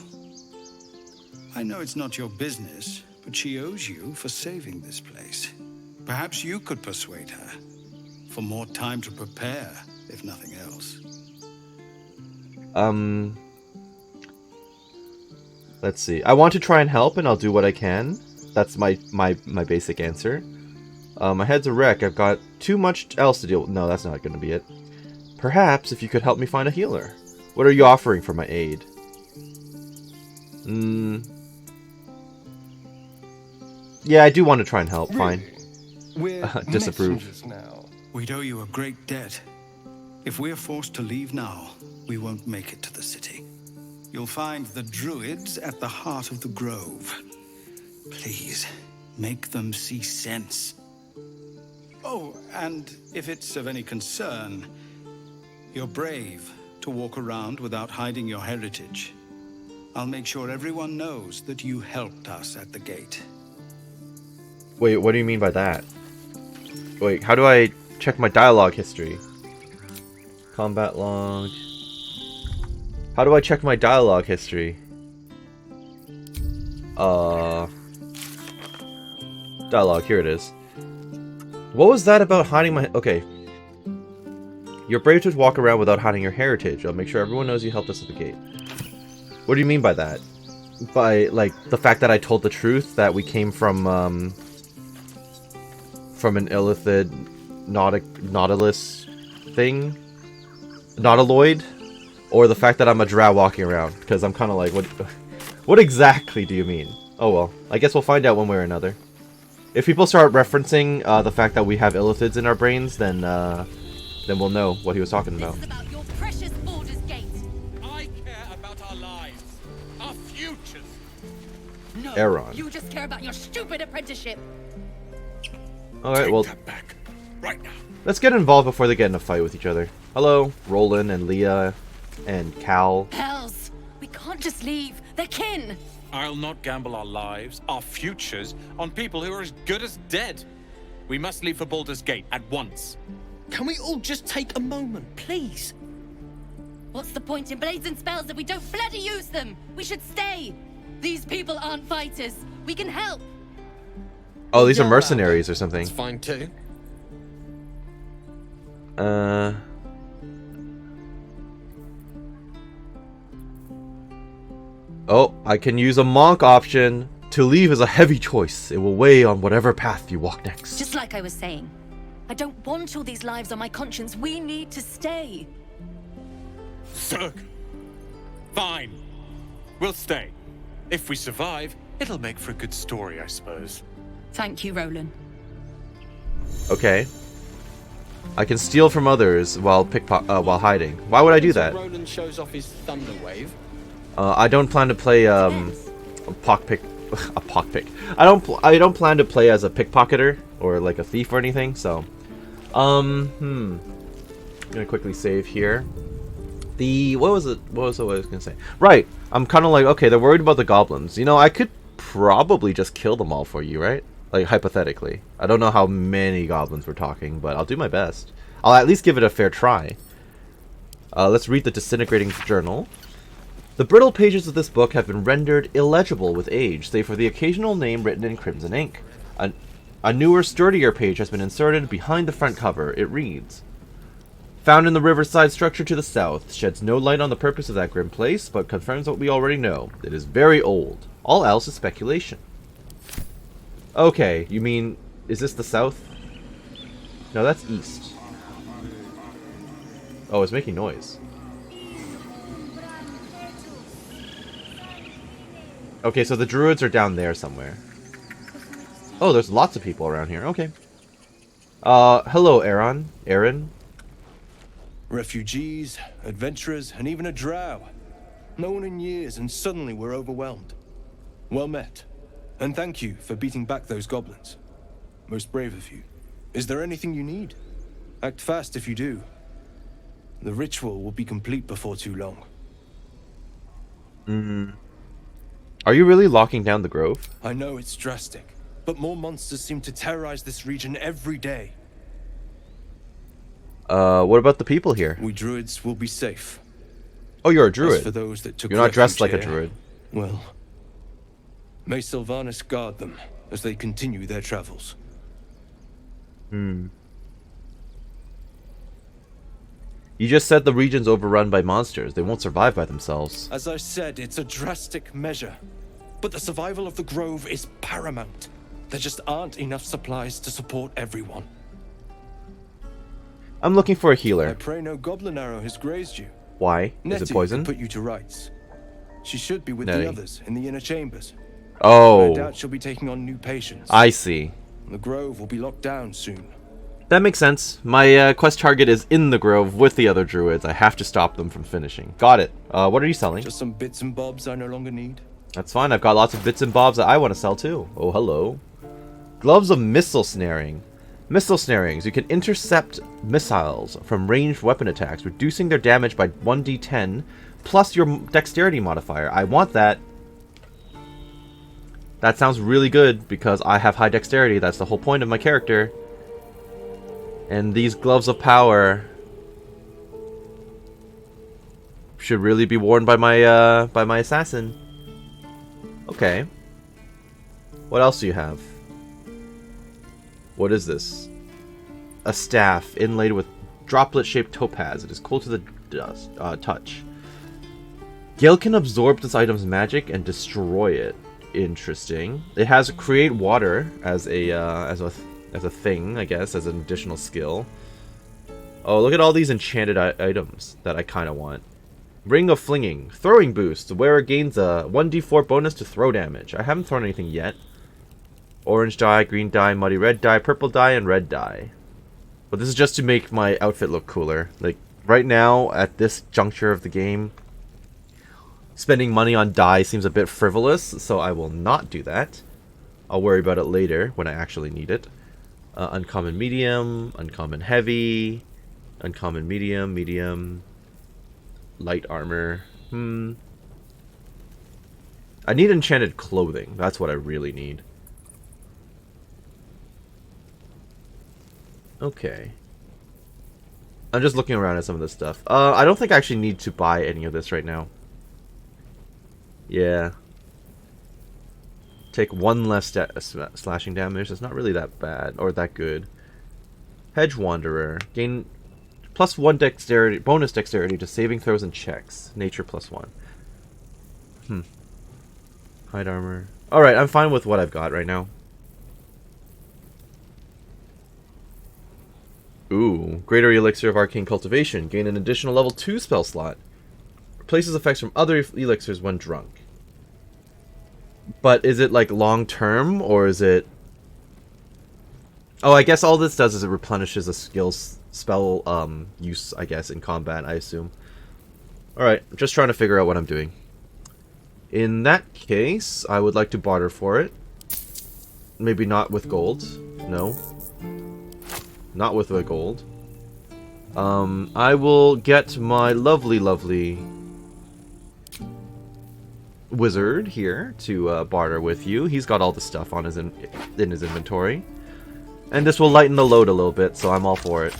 I know it's not your business, but she owes you for saving this place. Perhaps you could persuade her. For more time to prepare, if nothing else. Let's see. I want to try and help, and I'll do what I can. That's my basic answer. My head's a wreck. I've got too much else to deal with. No, that's not going to be it. Perhaps if you could help me find a healer. What are you offering for my aid? Yeah, I do want to try and help. Fine. We're disapprove. Now. We'd owe you a great debt. If we're forced to leave now, we won't make it to the city. You'll find the Druids at the heart of the grove. Please, make them see sense. Oh, and if it's of any concern, you're brave to walk around without hiding your heritage. I'll make sure everyone knows that you helped us at the gate. Wait, what do you mean by that? Wait, how do I check my dialogue history? Combat log. How do I check my dialogue history? Dialogue, here it is. What was that about hiding my... Okay. You're brave to walk around without hiding your heritage. I'll make sure everyone knows you helped us at the gate. What do you mean by that? By, like, the fact that I told the truth? That we came from an illithid nautilus thing? Nautiloid? Or the fact that I'm a drow walking around? Because I'm kind of like, what exactly do you mean? Oh well, I guess we'll find out one way or another. If people start referencing the fact that we have illithids in our brains, then we'll know what he was talking about. This is about your precious Baldur's Gate. I care about our lives, our futures. No, Aaron. You just care about your stupid apprenticeship. Alright, well, back. Right now. Let's get involved before they get in a fight with each other. Hello, Roland and Leah and Cal. Hells, we can't just leave. They're kin. I'll not gamble our lives, our futures, on people who are as good as dead. We must leave for Baldur's Gate at once. Can we all just take a moment, please? What's the point in blades and spells if we don't bloody use them? We should stay. These people aren't fighters. We can help. Oh, these are mercenaries or something. It's fine too. Oh, I can use a monk option. To leave is a heavy choice. It will weigh on whatever path you walk next. Just like I was saying, I don't want all these lives on my conscience. We need to stay. Zerg. Fine. We'll stay. If we survive, it'll make for a good story, I suppose. Thank you, Roland. Okay. I can steal from others while while hiding. Why would I do that? Roland shows off his thunder wave. I don't plan to play a pockpick. I don't plan to play as a pickpocketer or like a thief or anything. So, I'm gonna quickly save here. What was it? What was I gonna say? Right. I'm kind of like, okay, they're worried about the goblins. You know, I could probably just kill them all for you, right? Like, hypothetically. I don't know how many goblins we're talking, but I'll do my best. I'll at least give it a fair try. Let's read the Disintegrating Journal. The brittle pages of this book have been rendered illegible with age, save for the occasional name written in crimson ink. A newer, sturdier page has been inserted behind the front cover. It reads, "Found in the riverside structure to the south, sheds no light on the purpose of that grim place, but confirms what we already know. It is very old. All else is speculation." Okay, you mean, is this the south? No, that's east. Oh, it's making noise. Okay, so the druids are down there somewhere. Oh, there's lots of people around here. Okay. Hello, Aaron. Aaron? Refugees, adventurers, and even a drow. No one in years, and suddenly we're overwhelmed. Well met. And thank you for beating back those goblins. Most brave of you. Is there anything you need? Act fast if you do. The ritual will be complete before too long. Are you really locking down the grove? I know it's drastic, but more monsters seem to terrorize this region every day. What about the people here? We druids will be safe. Oh, you're a druid. As for those that took You're not dressed like refuge a here, druid. Well, may Sylvanas guard them as they continue their travels. You just said the region's overrun by monsters. They won't survive by themselves. As I said, it's a drastic measure. But the survival of the grove is paramount. There just aren't enough supplies to support everyone. I'm looking for a I healer. pray no goblin arrow has grazed you. Why? Nettie Is it poison? can put you to rights. She should be with Nettie. the others in the inner chambers. Oh. I doubt she'll be taking on new patients. I see. The grove will be locked down soon. That makes sense. My quest target is in the grove with the other druids. I have to stop them from finishing. Got it. What are you selling? Just some bits and bobs I no longer need. That's fine. I've got lots of bits and bobs that I want to sell too. Oh, hello. Gloves of missile snaring. Missile snarings. You can intercept missiles from ranged weapon attacks, reducing their damage by 1d10 plus your dexterity modifier. I want that. That sounds really good because I have high dexterity. That's the whole point of my character. And these gloves of power should really be worn by my assassin. Okay. What else do you have? What is this? A staff inlaid with droplet-shaped topaz. It is cool to the touch. Gale can absorb this item's magic and destroy it. Interesting. It has create water as a thing, I guess, as an additional skill. Oh, look at all these enchanted items that I kind of want. Ring of Flinging. Throwing boost. The wearer gains a 1d4 bonus to throw damage. I haven't thrown anything yet. Orange dye, green dye, muddy red dye, purple dye, and red dye. But this is just to make my outfit look cooler. Like, right now, at this juncture of the game, spending money on dye seems a bit frivolous, so I will not do that. I'll worry about it later when I actually need it. Uncommon medium, uncommon heavy, uncommon medium, medium, light armor. I need enchanted clothing. That's what I really need. Okay. I'm just looking around at some of this stuff. I don't think I actually need to buy any of this right now. Yeah. Take one less slashing damage. That's not really that bad or that good. Hedge Wanderer. Gain +1 dexterity, bonus dexterity to saving throws and checks. Nature +1. Hide armor. Alright, I'm fine with what I've got right now. Ooh. Greater Elixir of Arcane Cultivation. Gain an additional level 2 spell slot. Replaces effects from other elixirs when drunk. But is it like long term or is it... Oh, I guess all this does is it replenishes a spell use, I guess, in combat, I assume. Alright, just trying to figure out what I'm doing. In that case, I would like to barter for it. Maybe not with gold. No. Not with the gold. I will get my lovely wizard here to barter with you. He's got all the stuff on in his inventory. And this will lighten the load a little bit, so I'm all for it.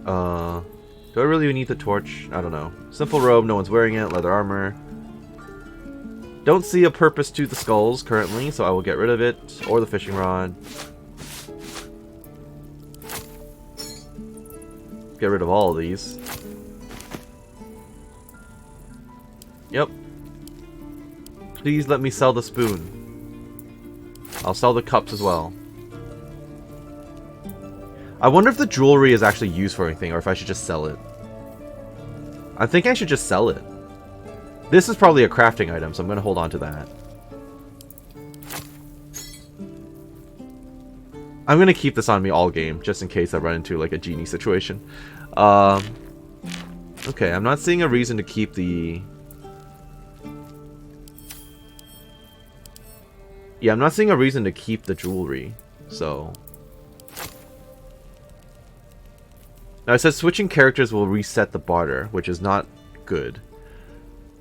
Do I really need the torch? I don't know. Simple robe, no one's wearing it. Leather armor. Don't see a purpose to the skulls currently, so I will get rid of it. Or the fishing rod. Get rid of all of these. Yep. Please let me sell the spoon. I'll sell the cups as well. I wonder if the jewelry is actually used for anything, or if I should just sell it. I think I should just sell it. This is probably a crafting item, so I'm going to hold on to that. I'm going to keep this on me all game, just in case I run into like a genie situation. Okay, I'm not seeing a reason to keep the... Yeah, I'm not seeing a reason to keep the jewelry, so... Now it says switching characters will reset the barter, which is not good.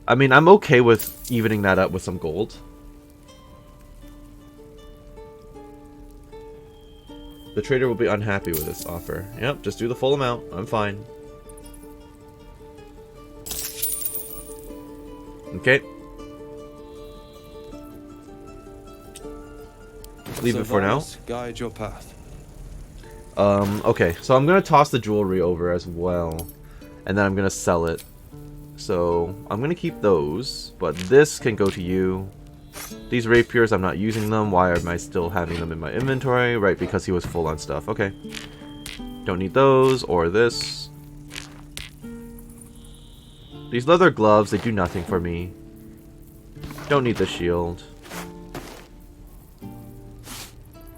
I mean, I'm okay with evening that up with some gold. The trader will be unhappy with this offer. Yep, just do the full amount. I'm fine. Okay. Leave it for now. Guide your path. Okay, so I'm gonna toss the jewelry over as well. And then I'm gonna sell it. So, I'm gonna keep those, but this can go to you. These rapiers, I'm not using them. Why am I still having them in my inventory? Right, because he was full on stuff. Okay. Don't need those, or this. These leather gloves, they do nothing for me. Don't need the shield.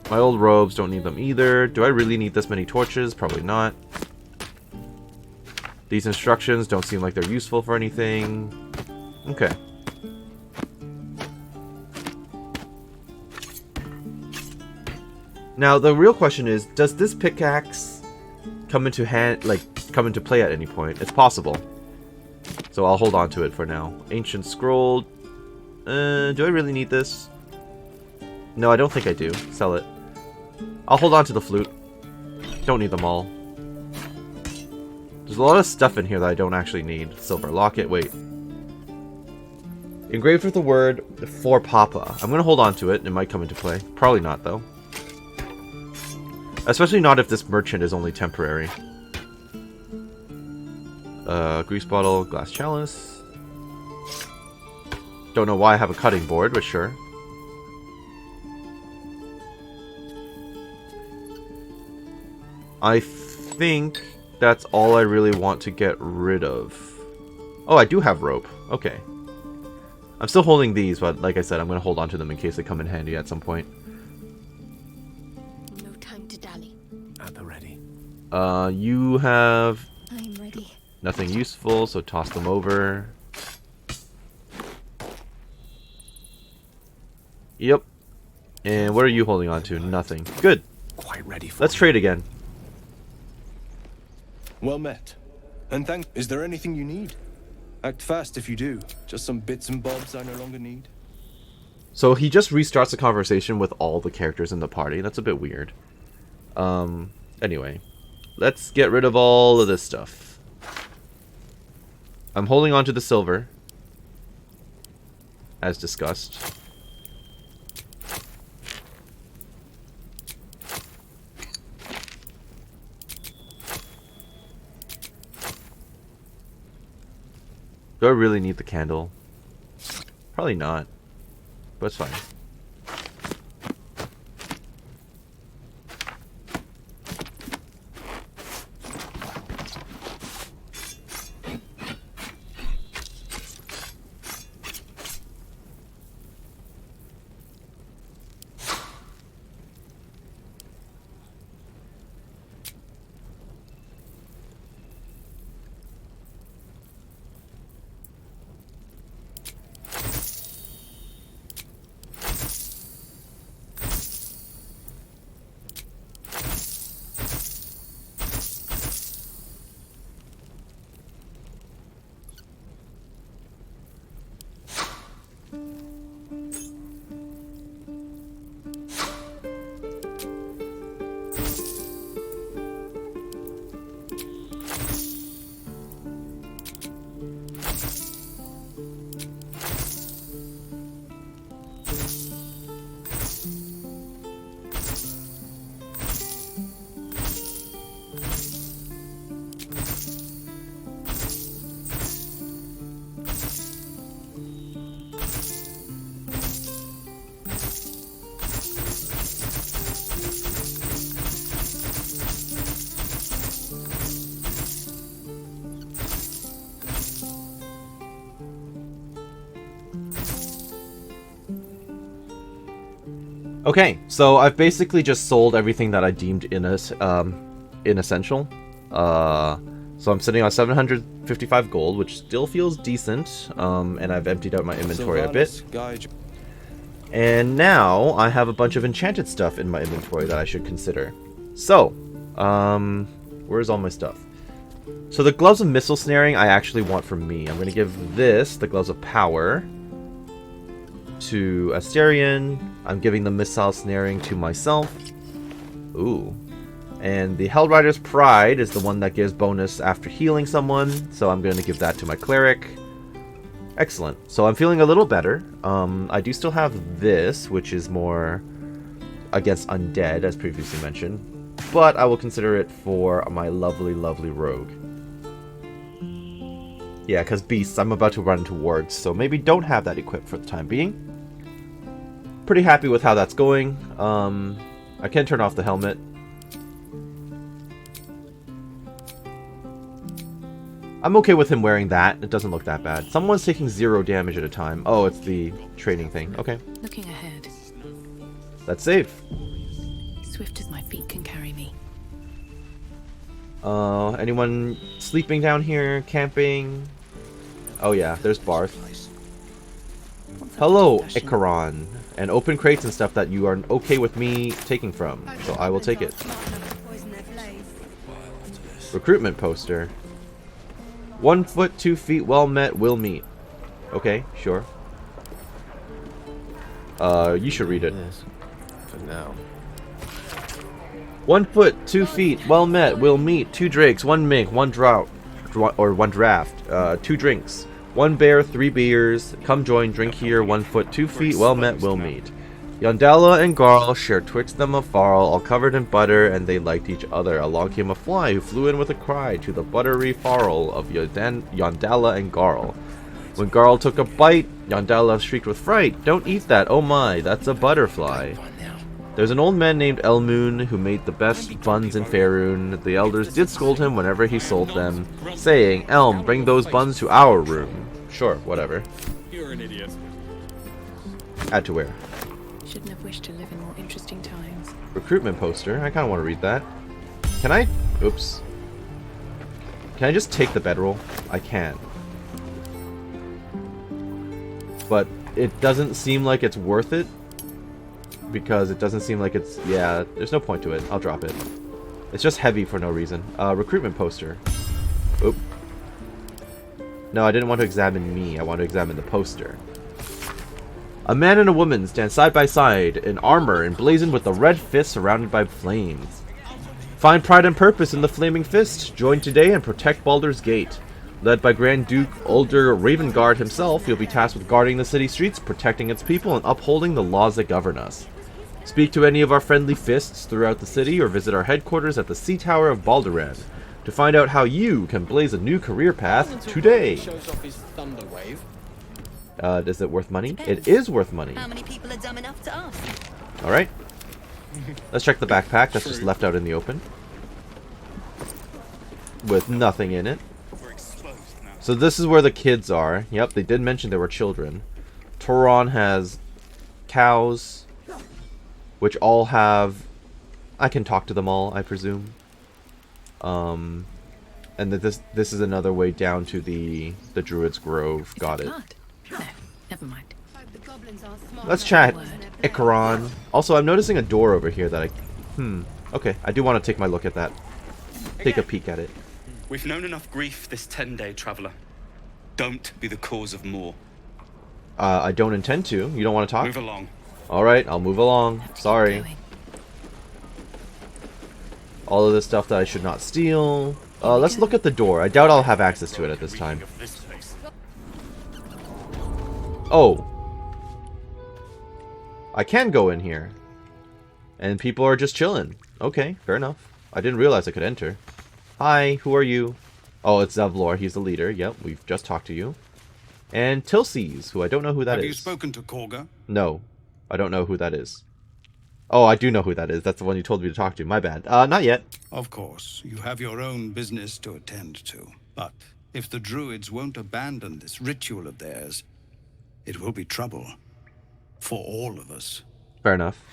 My old robes, don't need them either. Do I really need this many torches? Probably not. These instructions don't seem like they're useful for anything. Okay. Now, the real question is, does this pickaxe come into play at any point? It's possible. So I'll hold on to it for now. Ancient scroll. Do I really need this? No, I don't think I do. Sell it. I'll hold on to the flute. Don't need them all. There's a lot of stuff in here that I don't actually need. Silver locket, wait. Engraved with the word for Papa. I'm going to hold on to it. It might come into play. Probably not, though. Especially not if this merchant is only temporary. Grease bottle, glass chalice. Don't know why I have a cutting board, but sure. I think that's all I really want to get rid of. Oh, I do have rope. Okay. I'm still holding these, but like I said, I'm going to hold on to them in case they come in handy at some point. No time to dally. At the ready. You have... I'm ready. Nothing useful, so toss them over. Yep. And what are you holding on to? Nothing. Good. Quite ready for Let's trade again. Well met. And thank... Is there anything you need? Act fast if you do. Just some bits and bobs I no longer need. So he just restarts the conversation with all the characters in the party. That's a bit weird. Anyway. Let's get rid of all of this stuff. I'm holding on to the silver. As discussed. Do I really need the candle? Probably not. But it's fine. Okay, so I've basically just sold everything that I deemed inessential. So I'm sitting on 755 gold, which still feels decent, and I've emptied out my inventory a bit. And now I have a bunch of enchanted stuff in my inventory that I should consider. So, where's all my stuff? So the gloves of missile snaring I actually want for me. I'm going to give this, the gloves of power, to Asterion. I'm giving the missile snaring to myself. Ooh. And the Hellrider's Pride is the one that gives bonus after healing someone, so I'm going to give that to my cleric. Excellent. So I'm feeling a little better. I do still have this, which is more against undead, as previously mentioned, but I will consider it for my lovely, lovely rogue. Yeah, because beasts, I'm about to run into wards, so maybe don't have that equipped for the time being. Pretty happy with how that's going. I can turn off the helmet. I'm okay with him wearing that. It doesn't look that bad. Someone's taking 0 damage at a time. Oh, it's the training thing. Okay. Looking ahead. That's safe. Swift as my feet can carry me. Anyone sleeping down here? Camping? Oh yeah, there's Barth. Hello, Ikaron. And open crates and stuff that you are okay with me taking from. So I will take it. Recruitment poster. 1 foot, 2 feet, well met, will meet. Okay, sure. You should read it. For now. 1 foot, 2 feet, well met, will meet. 2 drakes, 1 mink, 1 drought, or 1 draft. 2 drinks, 1 bear, 3 beers. Come join, drink here. 1 foot, 2 feet, well met, will meet. Yondala and Garl shared twixt them afar, all covered in butter, and they liked each other. Along came a fly, who flew in with a cry to the buttery farl of Yondala and Garl. When Garl took a bite, Yondala shrieked with fright, "Don't eat that, oh my, that's a butterfly." There's an old man named Elmoon who made the best buns in Faerun. The elders did scold him whenever he sold them, saying, "Elm, bring those buns to our room." Sure, whatever. You're an idiot. Add to where? Shouldn't have wished to live in more interesting times. Recruitment poster. I kind of want to read that. Can I? Oops. Can I just take the bedroll? I can. But it doesn't seem like it's worth it. Because it doesn't seem like it's... Yeah, there's no point to it. I'll drop it. It's just heavy for no reason. Recruitment poster. Oop. No, I didn't want to examine me. I want to examine the poster. A man and a woman stand side by side in armor emblazoned with a red fist surrounded by flames. Find pride and purpose in the flaming fist. Join today and protect Baldur's Gate. Led by Grand Duke Ulder Ravengard himself, you'll be tasked with guarding the city streets, protecting its people, and upholding the laws that govern us. Speak to any of our friendly fists throughout the city, or visit our headquarters at the Sea Tower of Balduran to find out how you can blaze a new career path today. Shows off his thunder wave. Is it worth money? It is worth money. How many people are dumb enough to ask? Alright. Let's check the backpack that's just left out in the open. With nothing in it. So this is where the kids are. Yep, they did mention there were children. Toron has cows, which all have... I can talk to them all, I presume. And that this is another way down to the Druid's Grove. Got it. No, never mind. Let's chat, Ikaron. Also, I'm noticing a door over here that I... Okay, I do want to take my look at that. Take a peek at it. We've known enough grief this 10-day traveler. Don't be the cause of more. I don't intend to. You don't want to talk? Move along. Alright, I'll move along. Sorry. All of this stuff that I should not steal. Let's look at the door. I doubt I'll have access to it at this time. Oh. I can go in here. And people are just chilling. Okay, fair enough. I didn't realize I could enter. Hi, who are you? Oh, it's Zevlor. He's the leader. Yep, we've just talked to you. And Tilses, who I don't know who that is. Have you spoken to Korga? No, I don't know who that is. Oh, I do know who that is. That's the one you told me to talk to. My bad. Not yet. Of course, you have your own business to attend to. But if the Druids won't abandon this ritual of theirs, it will be trouble. For all of us. Fair enough.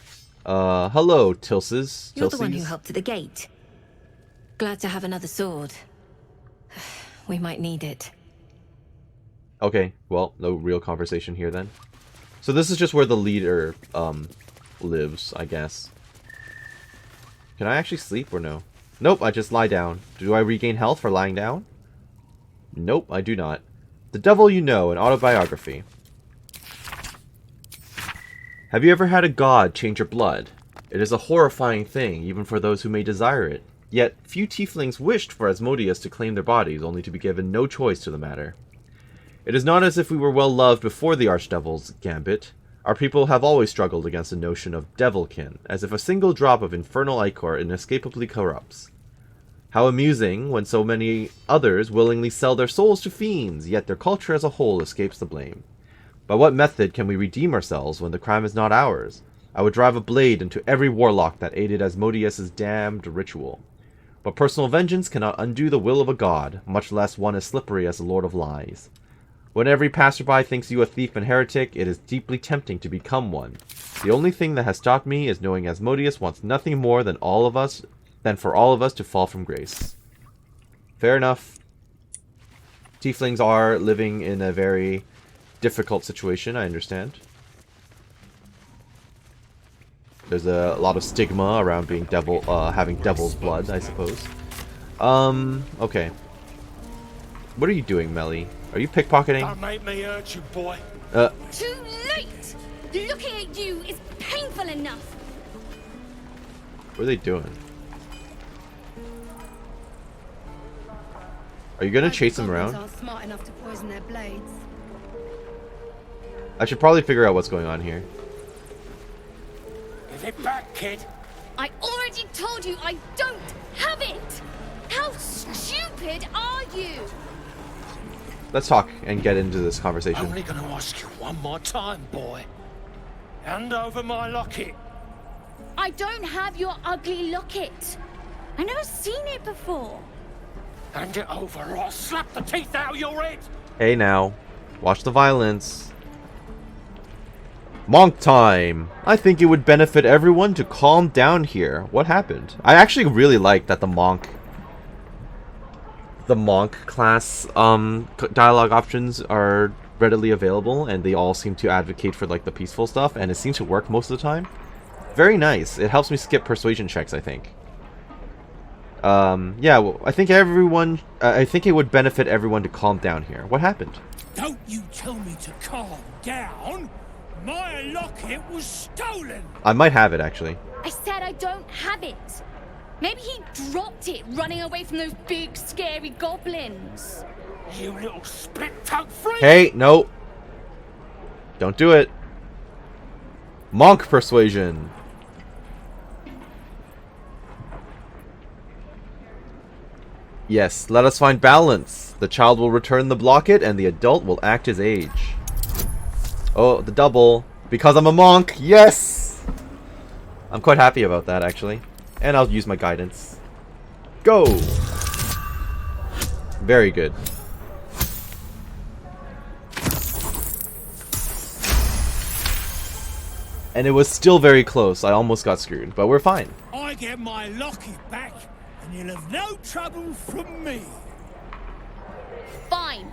Hello, Tilses. You're the one who helped at the gate. Glad to have another sword. We might need it. Okay, well, no real conversation here then. So this is just where the leader, lives, I guess. Can I actually sleep or no? Nope, I just lie down. Do I regain health for lying down? Nope, I do not. The Devil You Know, an autobiography. Have you ever had a god change your blood? It is a horrifying thing, even for those who may desire it. Yet, few tieflings wished for Asmodeus to claim their bodies, only to be given no choice to the matter. It is not as if we were well loved before the Archdevil's gambit. Our people have always struggled against the notion of devilkin, as if a single drop of infernal ichor inescapably corrupts. How amusing, when so many others willingly sell their souls to fiends, yet their culture as a whole escapes the blame. By what method can we redeem ourselves when the crime is not ours? I would drive a blade into every warlock that aided Asmodeus' damned ritual. But personal vengeance cannot undo the will of a god, much less one as slippery as the Lord of Lies. When every passerby thinks you a thief and heretic, it is deeply tempting to become one. The only thing that has stopped me is knowing Asmodeus wants nothing more than for all of us to fall from grace. Fair enough. Tieflings are living in a very difficult situation, I understand. There's a lot of stigma around being having devil's blood, I suppose. Okay. What are you doing, Melly? Are you pickpocketing? Don't make me hurt you, boy. Too late! Looking at you is painful enough. What are they doing? Are you gonna chase them around? Aren't smart enough to poison their blades. I should probably figure out what's going on here. Give it back, kid. I already told you I don't have it! How stupid are you? Let's talk and get into this I'm conversation. only gonna ask you one more time, boy. Hand over my locket. I don't have your ugly locket. I've never seen it before. Hand it over or I'll slap the teeth out of your head. Hey now. Watch the violence. Monk time! I think it would benefit everyone to calm down here. What happened? I actually really like that the monk class dialogue options are readily available, and they all seem to advocate for like the peaceful stuff, and it seems to work most of the time. Very nice. It helps me skip persuasion checks, I think. Yeah, well, I think it would benefit everyone to calm down here. What happened? Don't you tell me to calm down. My locket was stolen. I might have it, actually. I said I don't have it. Maybe he dropped it running away from those big, scary goblins. You little split-tongued freak! Hey, no. Don't do it. Monk persuasion. Yes, let us find balance. The child will return the locket, and the adult will act his age. Oh, the double. Because I'm a monk. Yes! I'm quite happy about that, actually. And I'll use my guidance. Go! Very good. And it was still very close. I almost got screwed, but we're fine. I get my locket back, and you'll have no trouble from me. Fine.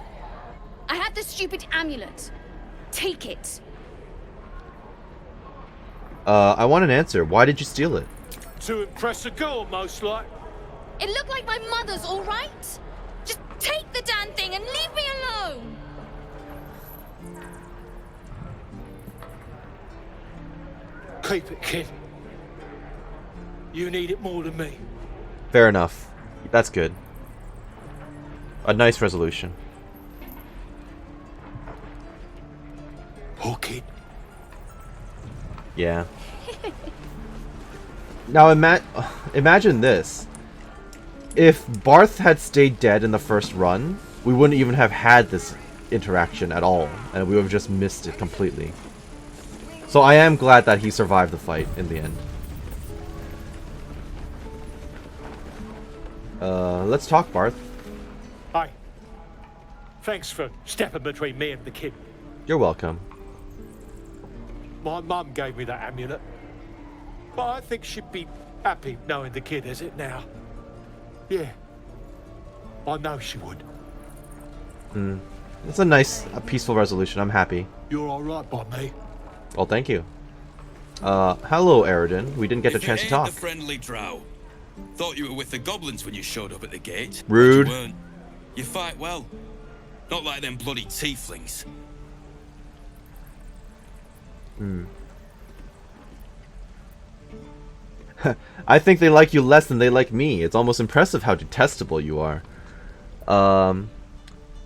I have the stupid amulet. Take it. I want an answer. Why did you steal it? To impress a girl, most like. It looked like my mother's, all right? Just take the damn thing and leave me alone. Keep it, kid. You need it more than me. Fair enough. That's good. A nice resolution. Poor kid. Yeah. Now imagine this. If Barth had stayed dead in the first run, we wouldn't even have had this interaction at all, and we would have just missed it completely. So I am glad that he survived the fight in the end. Let's talk, Barth. Hi. Thanks for stepping between me and the kid. You're welcome. My mum gave me that amulet. But I think she'd be happy knowing the kid has it now. Yeah. I know she would. It's a peaceful resolution. I'm happy. You're alright by me. Well, thank you. Hello, Eridan. We didn't get a chance to talk. The friendly drow. Thought you were with the goblins when you showed up at the gate. Rude. You weren't. You fight well. Not like them bloody tieflings. I think they like you less than they like me. It's almost impressive how detestable you are. I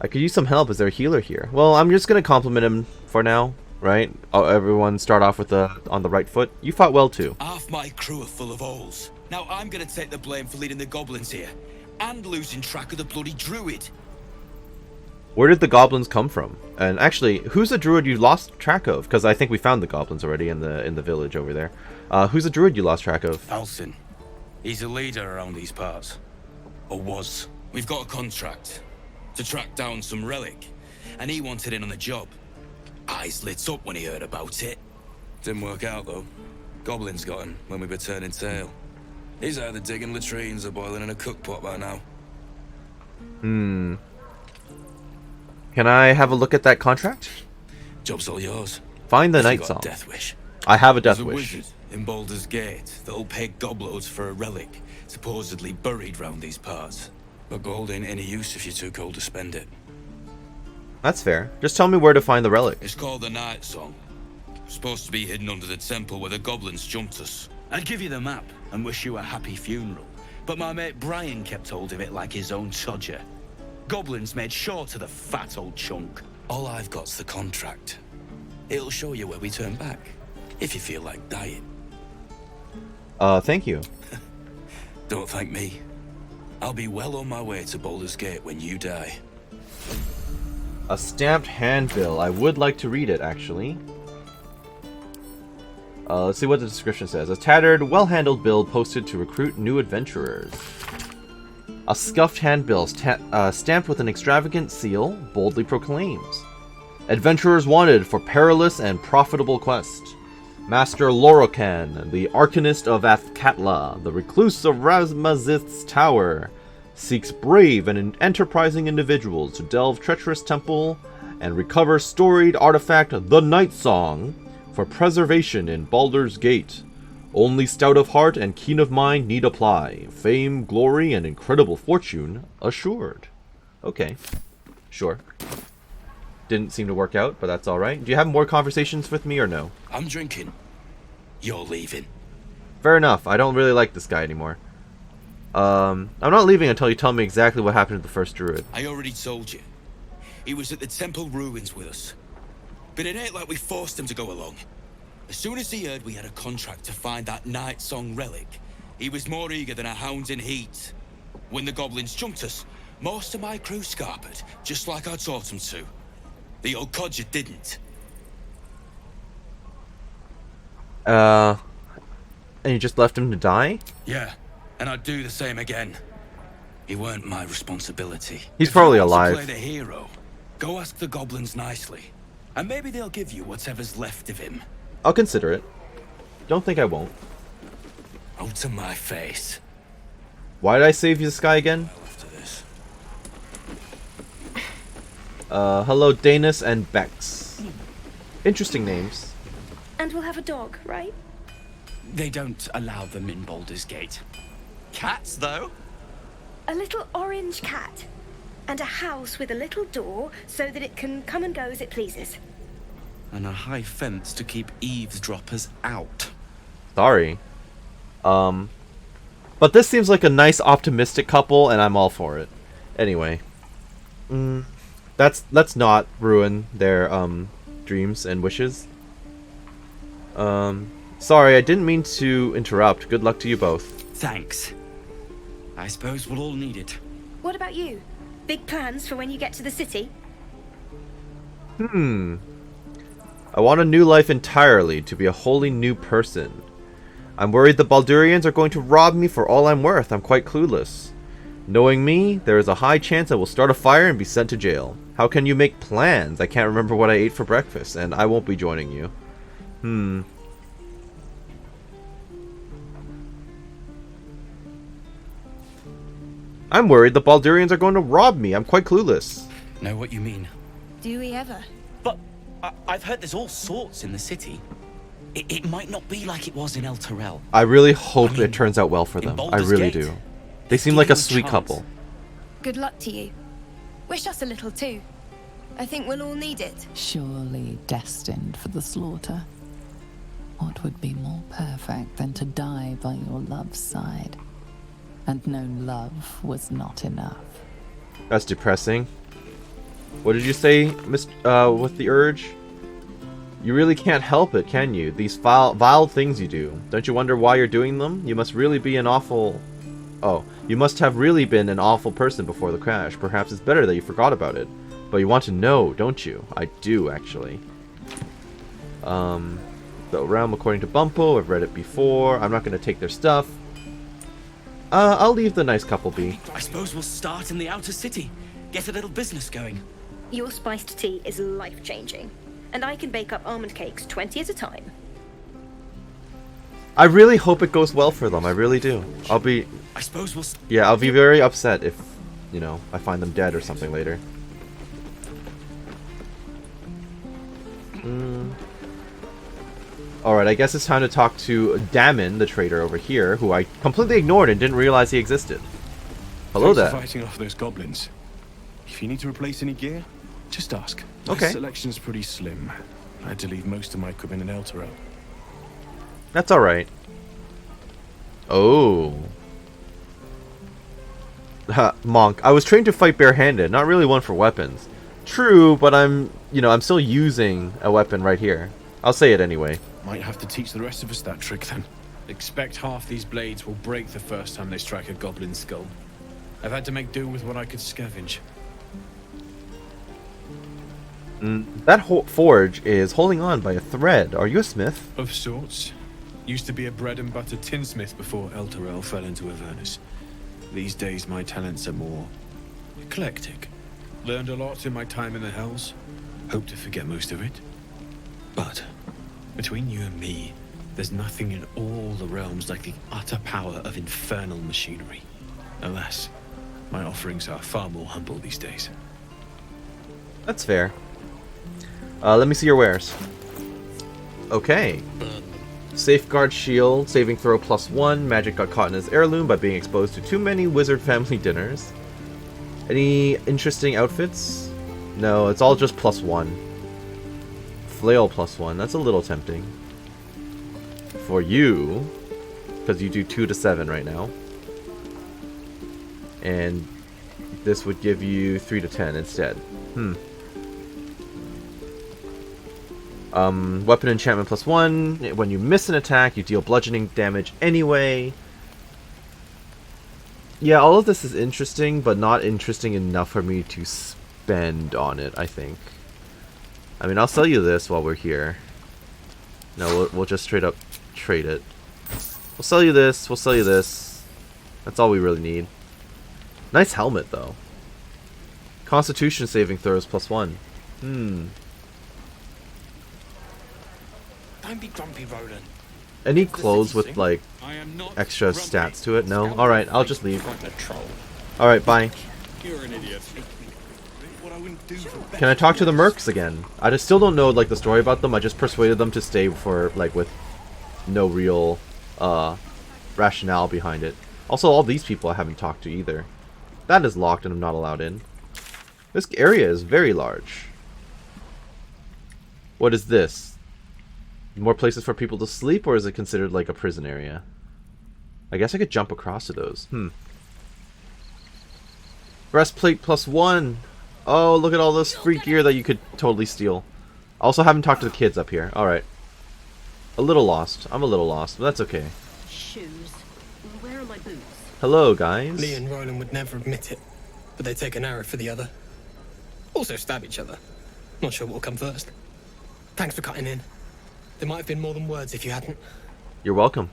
could use some help. Is there a healer here? Well, I'm just gonna compliment him for now, right? Everyone start off with on the right foot. You fought well too. Half my crew are full of holes. Now I'm gonna take the blame for leading the goblins here, and losing track of the bloody druid. Where did the goblins come from? And actually, who's the druid you lost track of? Because I think we found the goblins already in the village over there. Who's the druid you lost track of? Alcin. He's a leader around these parts. Or was. We've got a contract to track down some relic, and he wanted in on the job. Eyes lit up when he heard about it. Didn't work out, though. Goblins got him when we were turning tail. He's either digging latrines or boiling in a cookpot by now. Can I have a look at that contract? Job's all yours. Find the If you Night got Song. a death wish. I have a death There's a wish. wizard in Baldur's Gate that'll pay gobloads for a relic supposedly buried round these parts. But gold ain't any use if you're too cold to spend it. That's fair. Just tell me where to find the relic. It's called the Night Song. Supposed to be hidden under the temple where the goblins jumped us. I'd give you the map and wish you a happy funeral, but my mate Brian kept hold of it like his own Todger. Goblins made sure to the fat old chunk. All I've got's the contract. It'll show you where we turn back, if you feel like dying. Thank you. Don't thank me. I'll be well on my way to Baldur's Gate when you die. A stamped handbill. I would like to read it, actually. Let's see what the description says. A tattered, well-handled bill posted to recruit new adventurers. A scuffed handbill stamped with an extravagant seal boldly proclaims: adventurers wanted for perilous and profitable quest. Master Lorokan, the Arcanist of Athkatla, the recluse of Razmazith's tower, seeks brave and enterprising individuals to delve treacherous temple and recover storied artifact the Night Song for preservation in Baldur's Gate. Only stout of heart and keen of mind need apply. Fame, glory, and incredible fortune assured. Okay. Sure. Didn't seem to work out, but that's alright. Do you have more conversations with me or no? I'm drinking. You're leaving. Fair enough. I don't really like this guy anymore. I'm not leaving until you tell me exactly what happened to the first druid. I already told you. He was at the temple ruins with us. But it ain't like we forced him to go along. As soon as he heard we had a contract to find that Night Song relic, he was more eager than a hound in heat. When the goblins jumped us, most of my crew scarpered, just like I taught them to. The old codger didn't. And you just left him to die? Yeah, and I'd do the same again. He weren't my responsibility. He's If probably you want alive. to play the hero, go ask the goblins nicely, and maybe they'll give you whatever's left of him. I'll consider it. Don't think I won't. Oh, to my face. Why did I save this guy again? After this. Hello, Danis and Bex. Interesting names. And we'll have a dog, right? They don't allow them in Baldur's Gate. Cats, though? A little orange cat. And a house with a little door so that it can come and go as it pleases. And a high fence to keep eavesdroppers out. Sorry. But this seems like a nice, optimistic couple, and I'm all for it. Anyway. Let's not ruin their, dreams and wishes. Sorry, I didn't mean to interrupt. Good luck to you both. Thanks. I suppose we'll all need it. What about you? Big plans for when you get to the city? I want a new life entirely, to be a wholly new person. I'm worried the Baldurians are going to rob me for all I'm worth. I'm quite clueless. Knowing me, there is a high chance I will start a fire and be sent to jail. How can you make plans? I can't remember what I ate for breakfast, and I won't be joining you. I'm worried the Baldurians are going to rob me. I'm quite clueless. Know what you mean. Do we ever? But I've heard there's all sorts in the city. It might not be like it was in El Terrell. I really hope it turns out well for them. I Baldur's really Gate, do. They seem like a sweet couple. Good luck to you. Wish us a little too. I think we'll all need it. Surely destined for the slaughter. What would be more perfect than to die by your love's side? And no love was not enough. That's depressing. What did you say, with the urge? You really can't help it, can you? These vile things you do. Don't you wonder why you're doing them? You must really be an awful... Oh, you must have really been an awful person before the crash. Perhaps it's better that you forgot about it. But you want to know, don't you? I do, actually. The realm according to Bumpo. I've read it before. I'm not going to take their stuff. I'll leave the nice couple be. I suppose we'll start in the outer city. Get a little business going. Your spiced tea is life-changing, and I can bake up almond cakes 20 at a time. I really hope it goes well for them. I really do. I suppose we'll. Yeah, I'll be very upset if, you know, I find them dead or something later. Alright, I guess it's time to talk to Damon, the trader over here, who I completely ignored and didn't realize he existed. Hello Thanks there. for fighting off those goblins. If you need to replace any gear, just ask. Okay. My selection's pretty slim. I had to leave most of my equipment in Elturel. That's alright. Oh. Monk. I was trained to fight barehanded, not really one for weapons. True, but I'm still using a weapon right here. I'll say it anyway. Might have to teach the rest of us that trick then. Expect half these blades will break the first time they strike a goblin skull. I've had to make do with what I could scavenge. That forge is holding on by a thread. Are you a smith? Of sorts. Used to be a bread and butter tinsmith before Elturel fell into Avernus. These days my talents are more eclectic. Learned a lot in my time in the Hells. Hope to forget most of it. But between you and me, there's nothing in all the realms like the utter power of infernal machinery. Alas, my offerings are far more humble these days. That's fair. Let me see your wares. Okay. Safeguard shield, saving throw +1. Magic got caught in his heirloom by being exposed to too many wizard family dinners. Any interesting outfits? No, it's all just +1. Flail +1. That's a little tempting. For you, because you do 2 to 7 right now. And this would give you 3 to 10 instead. Weapon enchantment +1. When you miss an attack, you deal bludgeoning damage anyway. Yeah, all of this is interesting, but not interesting enough for me to spend on it, I think. I mean, I'll sell you this while we're here. No, we'll just straight up trade it. We'll sell you this, we'll sell you this. That's all we really need. Nice helmet, though. Constitution saving throws +1. Don't be grumpy, Roland. Any clothes with, like, extra stats to it? No? Alright, I'll just leave. Alright, bye. You're an idiot. Can I talk to the mercs again? I just still don't know, like, the story about them. I just persuaded them to stay for, like, with no real, rationale behind it. Also, all these people I haven't talked to either. That is locked and I'm not allowed in. This area is very large. What is this? More places for people to sleep, or is it considered like a prison area? I guess I could jump across to those. Breastplate +1. Oh, look at all this free gear that you could totally steal. Also haven't talked to the kids up here. Alright. A little lost. I'm a little lost, but that's okay. Shoes. Where are my boots? Hello, guys. Lee and Roland would never admit it, but they take an arrow for the other. Also stab each other. Not sure what will come first. Thanks for cutting in. There might have been more than words if you hadn't. You're welcome.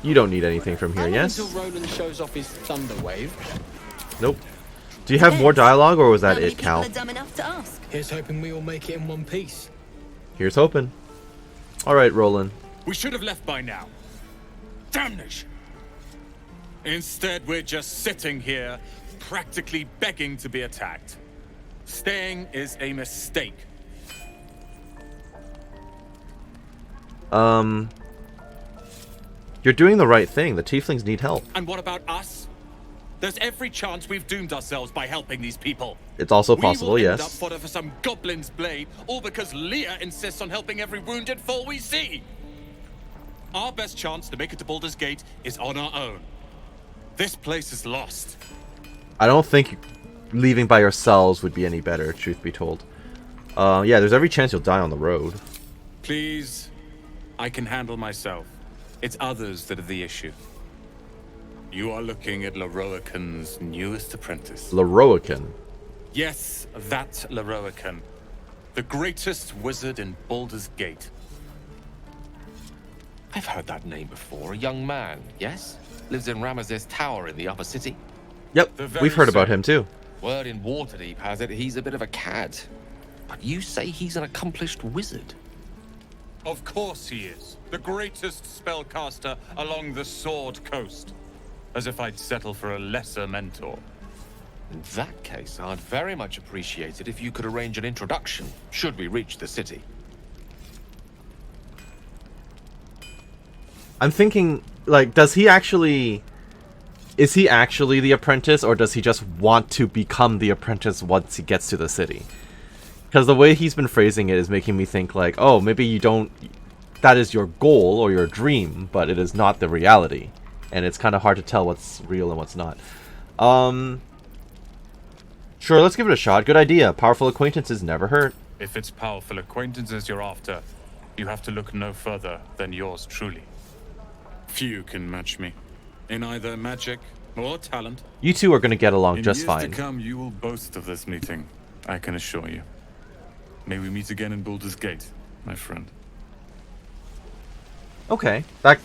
You don't need anything from here, yes? Until Roland shows off his thunder wave. Nope. Do you have more dialogue, or was that it, Cal? Dumb enough to ask. Here's hoping we all make it in one piece. Here's hoping. Alright, Roland. We should have left by now. Damnation! Instead, we're just sitting here, practically begging to be attacked. Staying is a mistake. You're doing the right thing. The Tieflings need help. And what about us? There's every chance we've doomed ourselves by helping these people. It's also possible, we will yes. end up fodder for some goblin's blade, all because Leah insists on helping every wounded foe we see. Our best chance to make it to Baldur's Gate is on our own. This place is lost. I don't think leaving by yourselves would be any better, truth be told. Yeah, there's every chance you'll die on the road. Please, I can handle myself. It's others that are the issue. You are looking at Leroican's newest apprentice. Leroican? Yes, that Leroican. The greatest wizard in Baldur's Gate. I've heard that name before. A young man, yes? Lives in Ramesses Tower in the upper city. Yep, we've heard about him too. Word in Waterdeep has it he's a bit of a cad. But you say he's an accomplished wizard. Of course he is. The greatest spellcaster along the Sword Coast. As if I'd settle for a lesser mentor. In that case, I'd very much appreciate it if you could arrange an introduction, should we reach the city. I'm thinking, like, is he actually the apprentice, or does he just want to become the apprentice once he gets to the city? Because the way he's been phrasing it is making me think like, oh, maybe you don't, that is your goal or your dream, but it is not the reality. And it's kind of hard to tell what's real and what's not. Sure, let's give it a shot. Good idea. Powerful acquaintances never hurt. If it's powerful acquaintances you're after, you have to look no further than yours truly. Few can match me. In either magic or talent. You two are going to get along just In fine. years to come, you will boast of this meeting, I can assure you. May we meet again in Baldur's Gate, my friend. Okay, that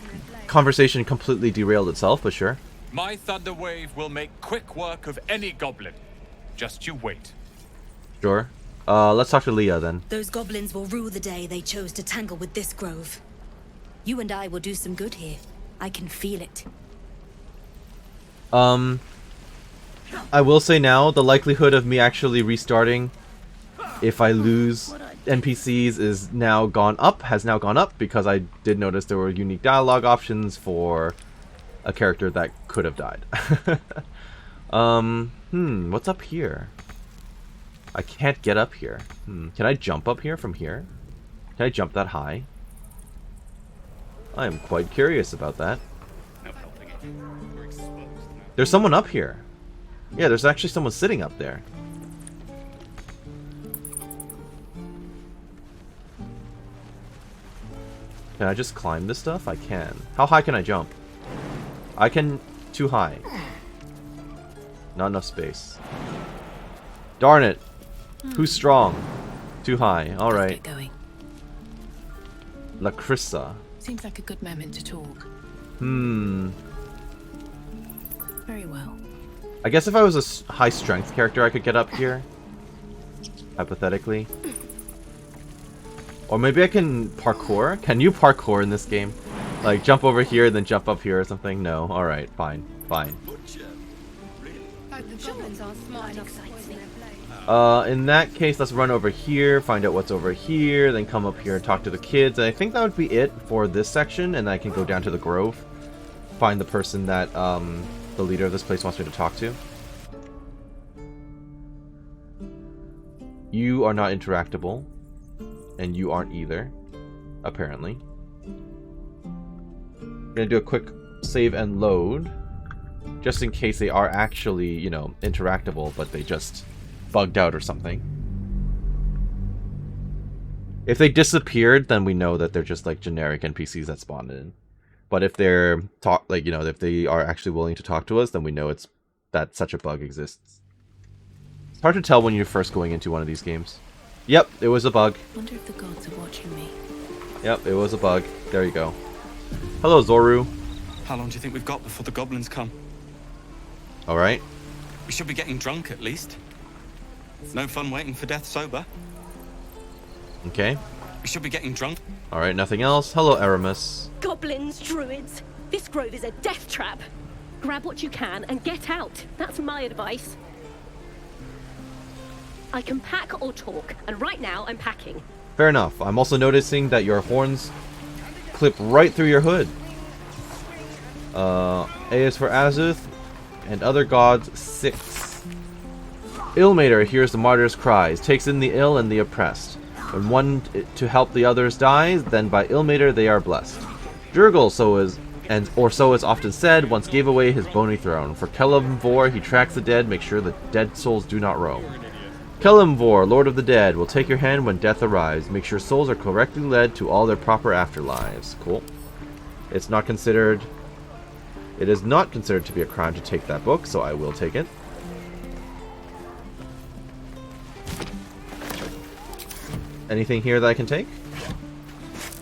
conversation completely derailed itself, but sure. My thunder wave will make quick work of any goblin. Just you wait. Sure. Let's talk to Leah then. Those goblins will rue the day they chose to tangle with this grove. You and I will do some good here. I can feel it. I will say now, the likelihood of me actually restarting if I lose NPCs has now gone up, because I did notice there were unique dialogue options for a character that could have died. What's up here? I can't get up here. Can I jump up here from here? Can I jump that high? I am quite curious about that. There's someone up here. Yeah, there's actually someone sitting up there. Can I just climb this stuff? I can. How high can I jump? I can... Too high. Not enough space. Darn it. Who's strong? Too high. Alright. Lacrissa. Seems like a good moment to talk. Very well. I guess if I was a high strength character, I could get up here. Hypothetically. Or maybe I can parkour? Can you parkour in this game? Like, jump over here, then jump up here or something? No. Alright, fine. Fine. In that case, let's run over here, find out what's over here, then come up here and talk to the kids. And I think that would be it for this section, and I can go down to the grove. Find the person that, the leader of this place wants me to talk to. You are not interactable. And you aren't either, apparently. I'm gonna do a quick save and load, just in case they are actually, you know, interactable, but they just bugged out or something. If they disappeared, then we know that they're just like generic NPCs that spawned in. But if they're if they are actually willing to talk to us, then we know it's that such a bug exists. It's hard to tell when you're first going into one of these games. Yep, it was a bug. Wonder if the gods are watching me. Yep, it was a bug. There you go. Hello, Zoru. How long do you think we've got before the goblins come? Alright. We should be getting drunk at least. No fun waiting for death sober. Okay. We should be getting drunk. Alright, nothing else. Hello, Aramis. Goblins, druids. This grove is a death trap. Grab what you can and get out. That's my advice. I can pack or talk, and right now I'm packing. Fair enough. I'm also noticing that your horns clip right through your hood. A is for Azuth, and other gods 6. Illmater hears the martyr's cries, takes in the ill and the oppressed. When one to help the others dies, then by Illmater they are blessed. Jurgle, so is often said, once gave away his bony throne. For Kelemvor he tracks the dead, makes sure the dead souls do not roam. Kelemvor, Lord of the Dead, will take your hand when death arrives. Make sure souls are correctly led to all their proper afterlives. Cool. It is not considered to be a crime to take that book, so I will take it. Anything here that I can take?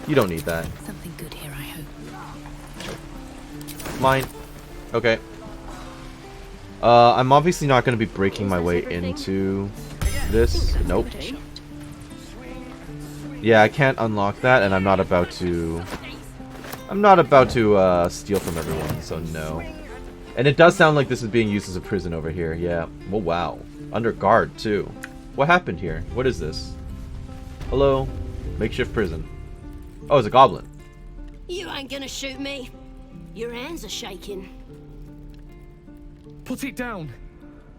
You don't need that. Something good here, I hope. Mine. Okay. I'm obviously not going to be breaking my way into this. Nope. Yeah, I can't unlock that, and I'm not about to steal from everyone, so no. And it does sound like this is being used as a prison over here. Yeah. Oh, wow. Under guard, too. What happened here? What is this? Hello? Makeshift prison. Oh, it's a goblin. You ain't gonna shoot me. Your hands are shaking. Put it down.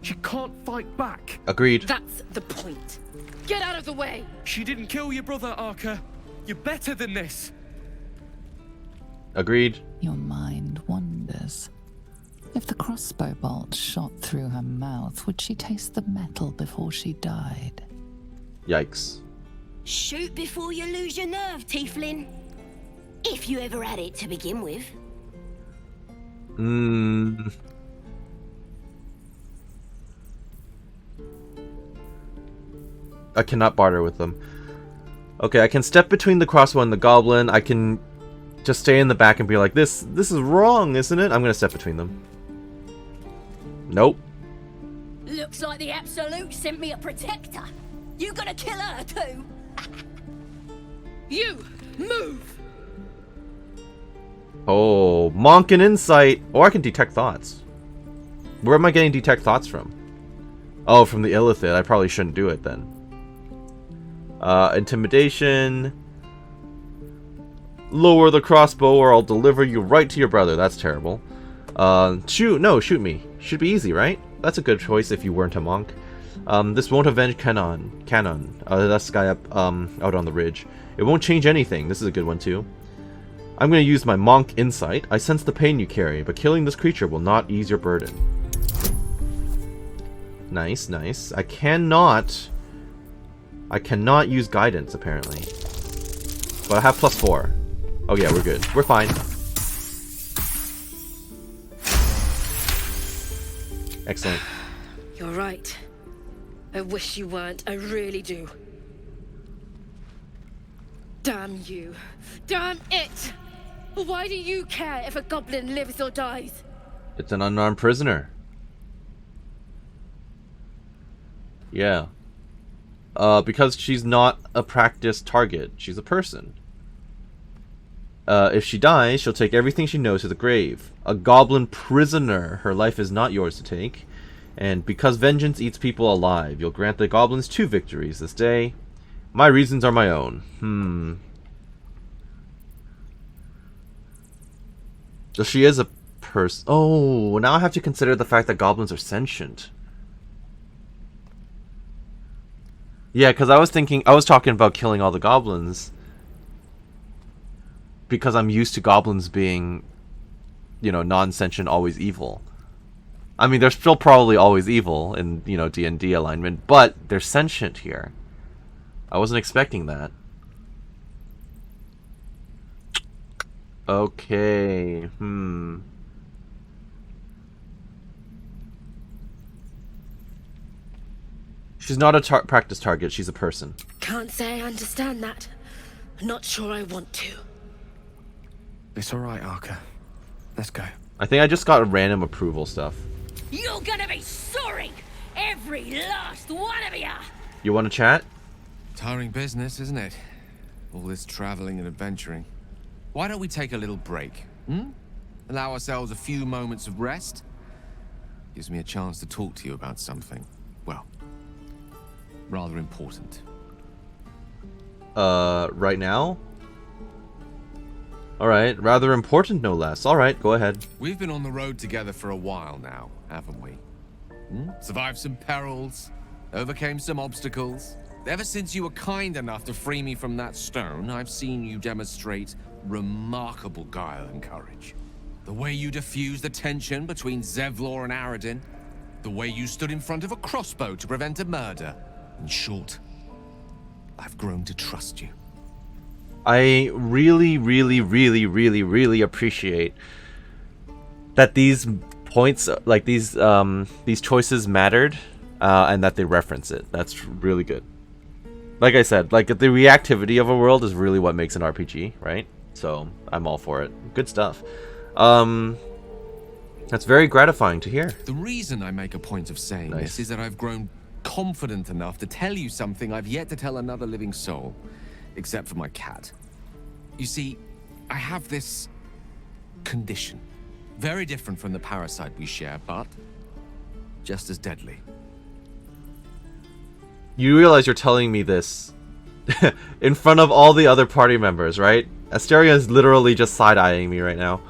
She can't fight back. Agreed. That's the point. Get out of the way. She didn't kill your brother, Arca. You're better than this. Agreed. Your mind wanders. If the crossbow bolt shot through her mouth, would she taste the metal before she died? Yikes. Shoot before you lose your nerve, Tiefling. If you ever had it to begin with. I cannot barter with them. Okay, I can step between the crossbow and the goblin. I can just stay in the back and be like, this is wrong, isn't it? I'm gonna step between them. Nope. Looks like the Absolute sent me a protector. You gonna kill her too? You move. Oh, Monk and Insight. Or I can detect thoughts. Where am I getting detect thoughts from? Oh, from the Illithid. I probably shouldn't do it then. Intimidation. Lower the crossbow or I'll deliver you right to your brother. That's terrible. Shoot me. Should be easy, right? That's a good choice if you weren't a monk. This won't avenge Canon. That's the guy up out on the ridge. It won't change anything. This is a good one too. I'm going to use my Monk Insight. I sense the pain you carry, but killing this creature will not ease your burden. Nice, nice. I cannot use Guidance, apparently. But I have +4. Oh yeah, we're good. We're fine. Excellent. You're right. I wish you weren't. I really do. Damn you. Damn it! Why do you care if a goblin lives or dies? It's an unarmed prisoner. Yeah. Because she's not a practiced target. She's a person. If she dies, she'll take everything she knows to the grave. A goblin prisoner. Her life is not yours to take. And because vengeance eats people alive, you'll grant the goblins 2 victories this day. My reasons are my own. So she is a person. Oh, now I have to consider the fact that goblins are sentient. Yeah, because I was talking about killing all the goblins. Because I'm used to goblins being, you know, non-sentient, always evil. I mean, they're still probably always evil in, you know, D&D alignment, but they're sentient here. I wasn't expecting that. Okay, She's not a practice target, she's a person. Can't say I understand that. Not sure I want to. It's alright, Arca. Let's go. I think I just got a random approval stuff. You're gonna be sorry! Every last one of ya! You want to chat? Tiring business, isn't it? All this traveling and adventuring. Why don't we take a little break? Allow ourselves a few moments of rest? Gives me a chance to talk to you about something, well, rather important. Right now? Alright, rather important no less. Alright, go ahead. We've been on the road together for a while now, haven't we? Survived some perils, overcame some obstacles. Ever since you were kind enough to free me from that stone, I've seen you demonstrate remarkable guile and courage. The way you diffused the tension between Zevlor and Aradin. The way you stood in front of a crossbow to prevent a murder. In short, I've grown to trust you. I really, really, really, really, really appreciate that these points, like these choices mattered, and that they reference it. That's really good. Like I said, like the reactivity of a world is really what makes an RPG, right? So I'm all for it. Good stuff. That's very gratifying to hear. The reason I make a point of saying Nice. this is that I've grown confident enough to tell you something I've yet to tell another living soul, except for my cat. You see, I have this condition. Very different from the parasite we share, but just as deadly. You realize you're telling me this in front of all the other party members, right? Asteria is literally just side-eyeing me right now.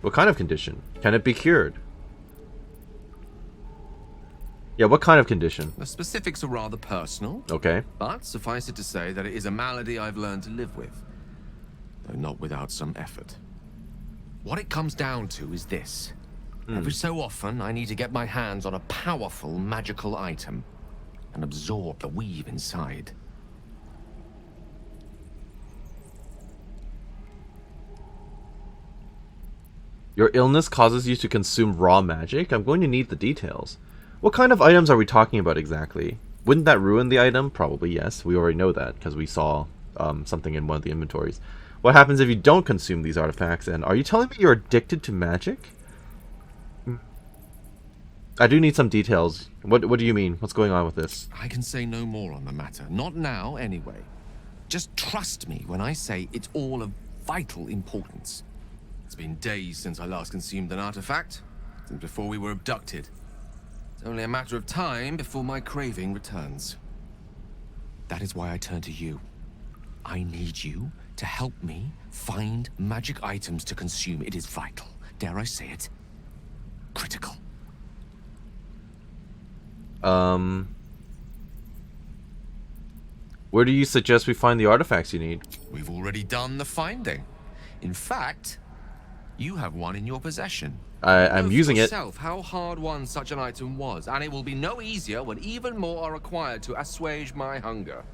What kind of condition? Can it be cured? Yeah, what kind of condition? The specifics are rather personal. Okay. But suffice it to say that it is a malady I've learned to live with, though not without some effort. What it comes down to is this. Every so often, I need to get my hands on a powerful magical item and absorb the weave inside. Your illness causes you to consume raw magic? I'm going to need the details. What kind of items are we talking about exactly? Wouldn't that ruin the item? Probably yes. We already know that because we saw something in one of the inventories. What happens if you don't consume these artifacts? And are you telling me you're addicted to magic? I do need some details. What do you mean? What's going on with this? I can say no more on the matter. Not now, anyway. Just trust me when I say it's all of vital importance. It's been days since I last consumed an artifact, since before we were abducted. It's only a matter of time before my craving returns. That is why I turn to you. I need you to help me find magic items to consume. It is vital. Dare I say it? Critical. Where do you suggest we find the artifacts you need? We've already done the finding. In fact, you have one in your possession. I'm using it. Yourself how hard won such an item was, and it will be no easier when even more are required to assuage my hunger.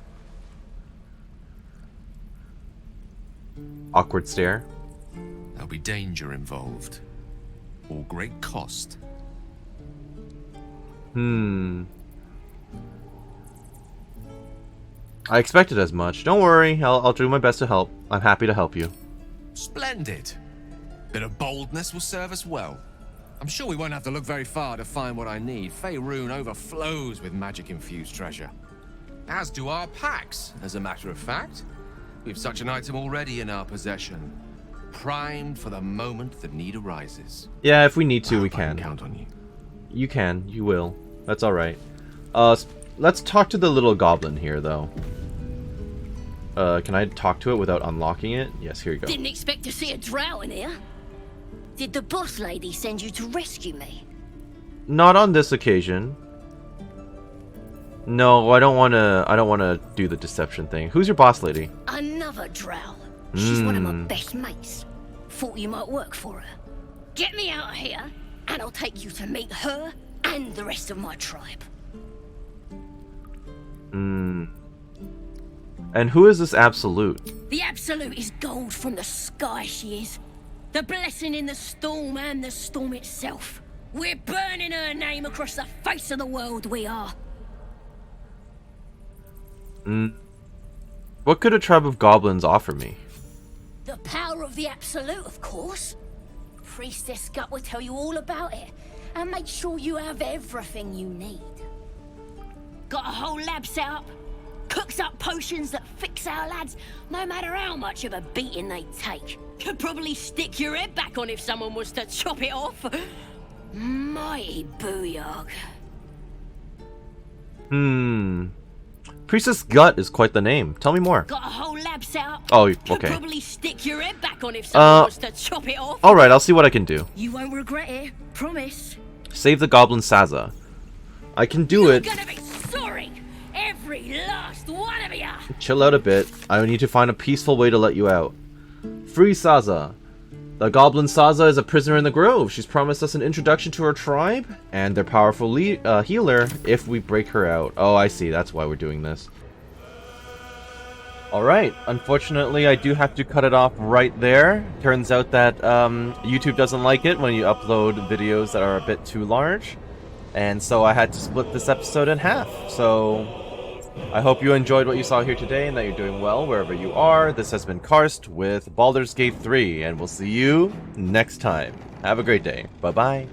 Awkward stare. There'll be danger involved, or great cost. I expected as much. Don't worry, I'll do my best to help. I'm happy to help you. Splendid. Bit of boldness will serve us well. I'm sure we won't have to look very far to find what I need. Faerun overflows with magic-infused treasure. As do our packs, as a matter of fact. We've such an item already in our possession. Primed for the moment that need arises. Yeah, if we need to, we can. Count on you. You can. You will. That's alright. Let's talk to the little goblin here, though. Can I talk to it without unlocking it? Yes, here you go. Didn't expect to see a drow in here. Did the boss lady send you to rescue me? Not on this occasion. No, I don't want to do the deception thing. Who's your boss lady? Another drow. She's one of my best mates. Thought you might work for her. Get me out of here, and I'll take you to meet her and the rest of my tribe. And who is this Absolute? The Absolute is gold from the sky, she is. The blessing in the storm and the storm itself. We're burning her name across the face of the world, we are. What could a tribe of goblins offer me? The power of the Absolute, of course. Priestess Gut will tell you all about it, and make sure you have everything you need. Got a whole lab set up. Cooks up potions that fix our lads, no matter how much of a beating they take. Could probably stick your head back on if someone was to chop it off. Mighty booyog. Priestess Gut is quite the name. Tell me more. Got a whole lab set up. Oh, okay. Could probably stick your head back on if someone was to chop it off. Alright, I'll see what I can do. You won't regret it, promise. Save the goblin Saza. I can do it. You're gonna be sorry. Every last one of ya. Chill out a bit. I need to find a peaceful way to let you out. Free Saza. The goblin Saza is a prisoner in the grove. She's promised us an introduction to her tribe and their powerful healer if we break her out. Oh, I see. That's why we're doing this. Alright. Unfortunately, I do have to cut it off right there. Turns out that YouTube doesn't like it when you upload videos that are a bit too large. And so I had to split this episode in half. So I hope you enjoyed what you saw here today and that you're doing well wherever you are. This has been Karst with Baldur's Gate 3, and we'll see you next time. Have a great day. Bye-bye.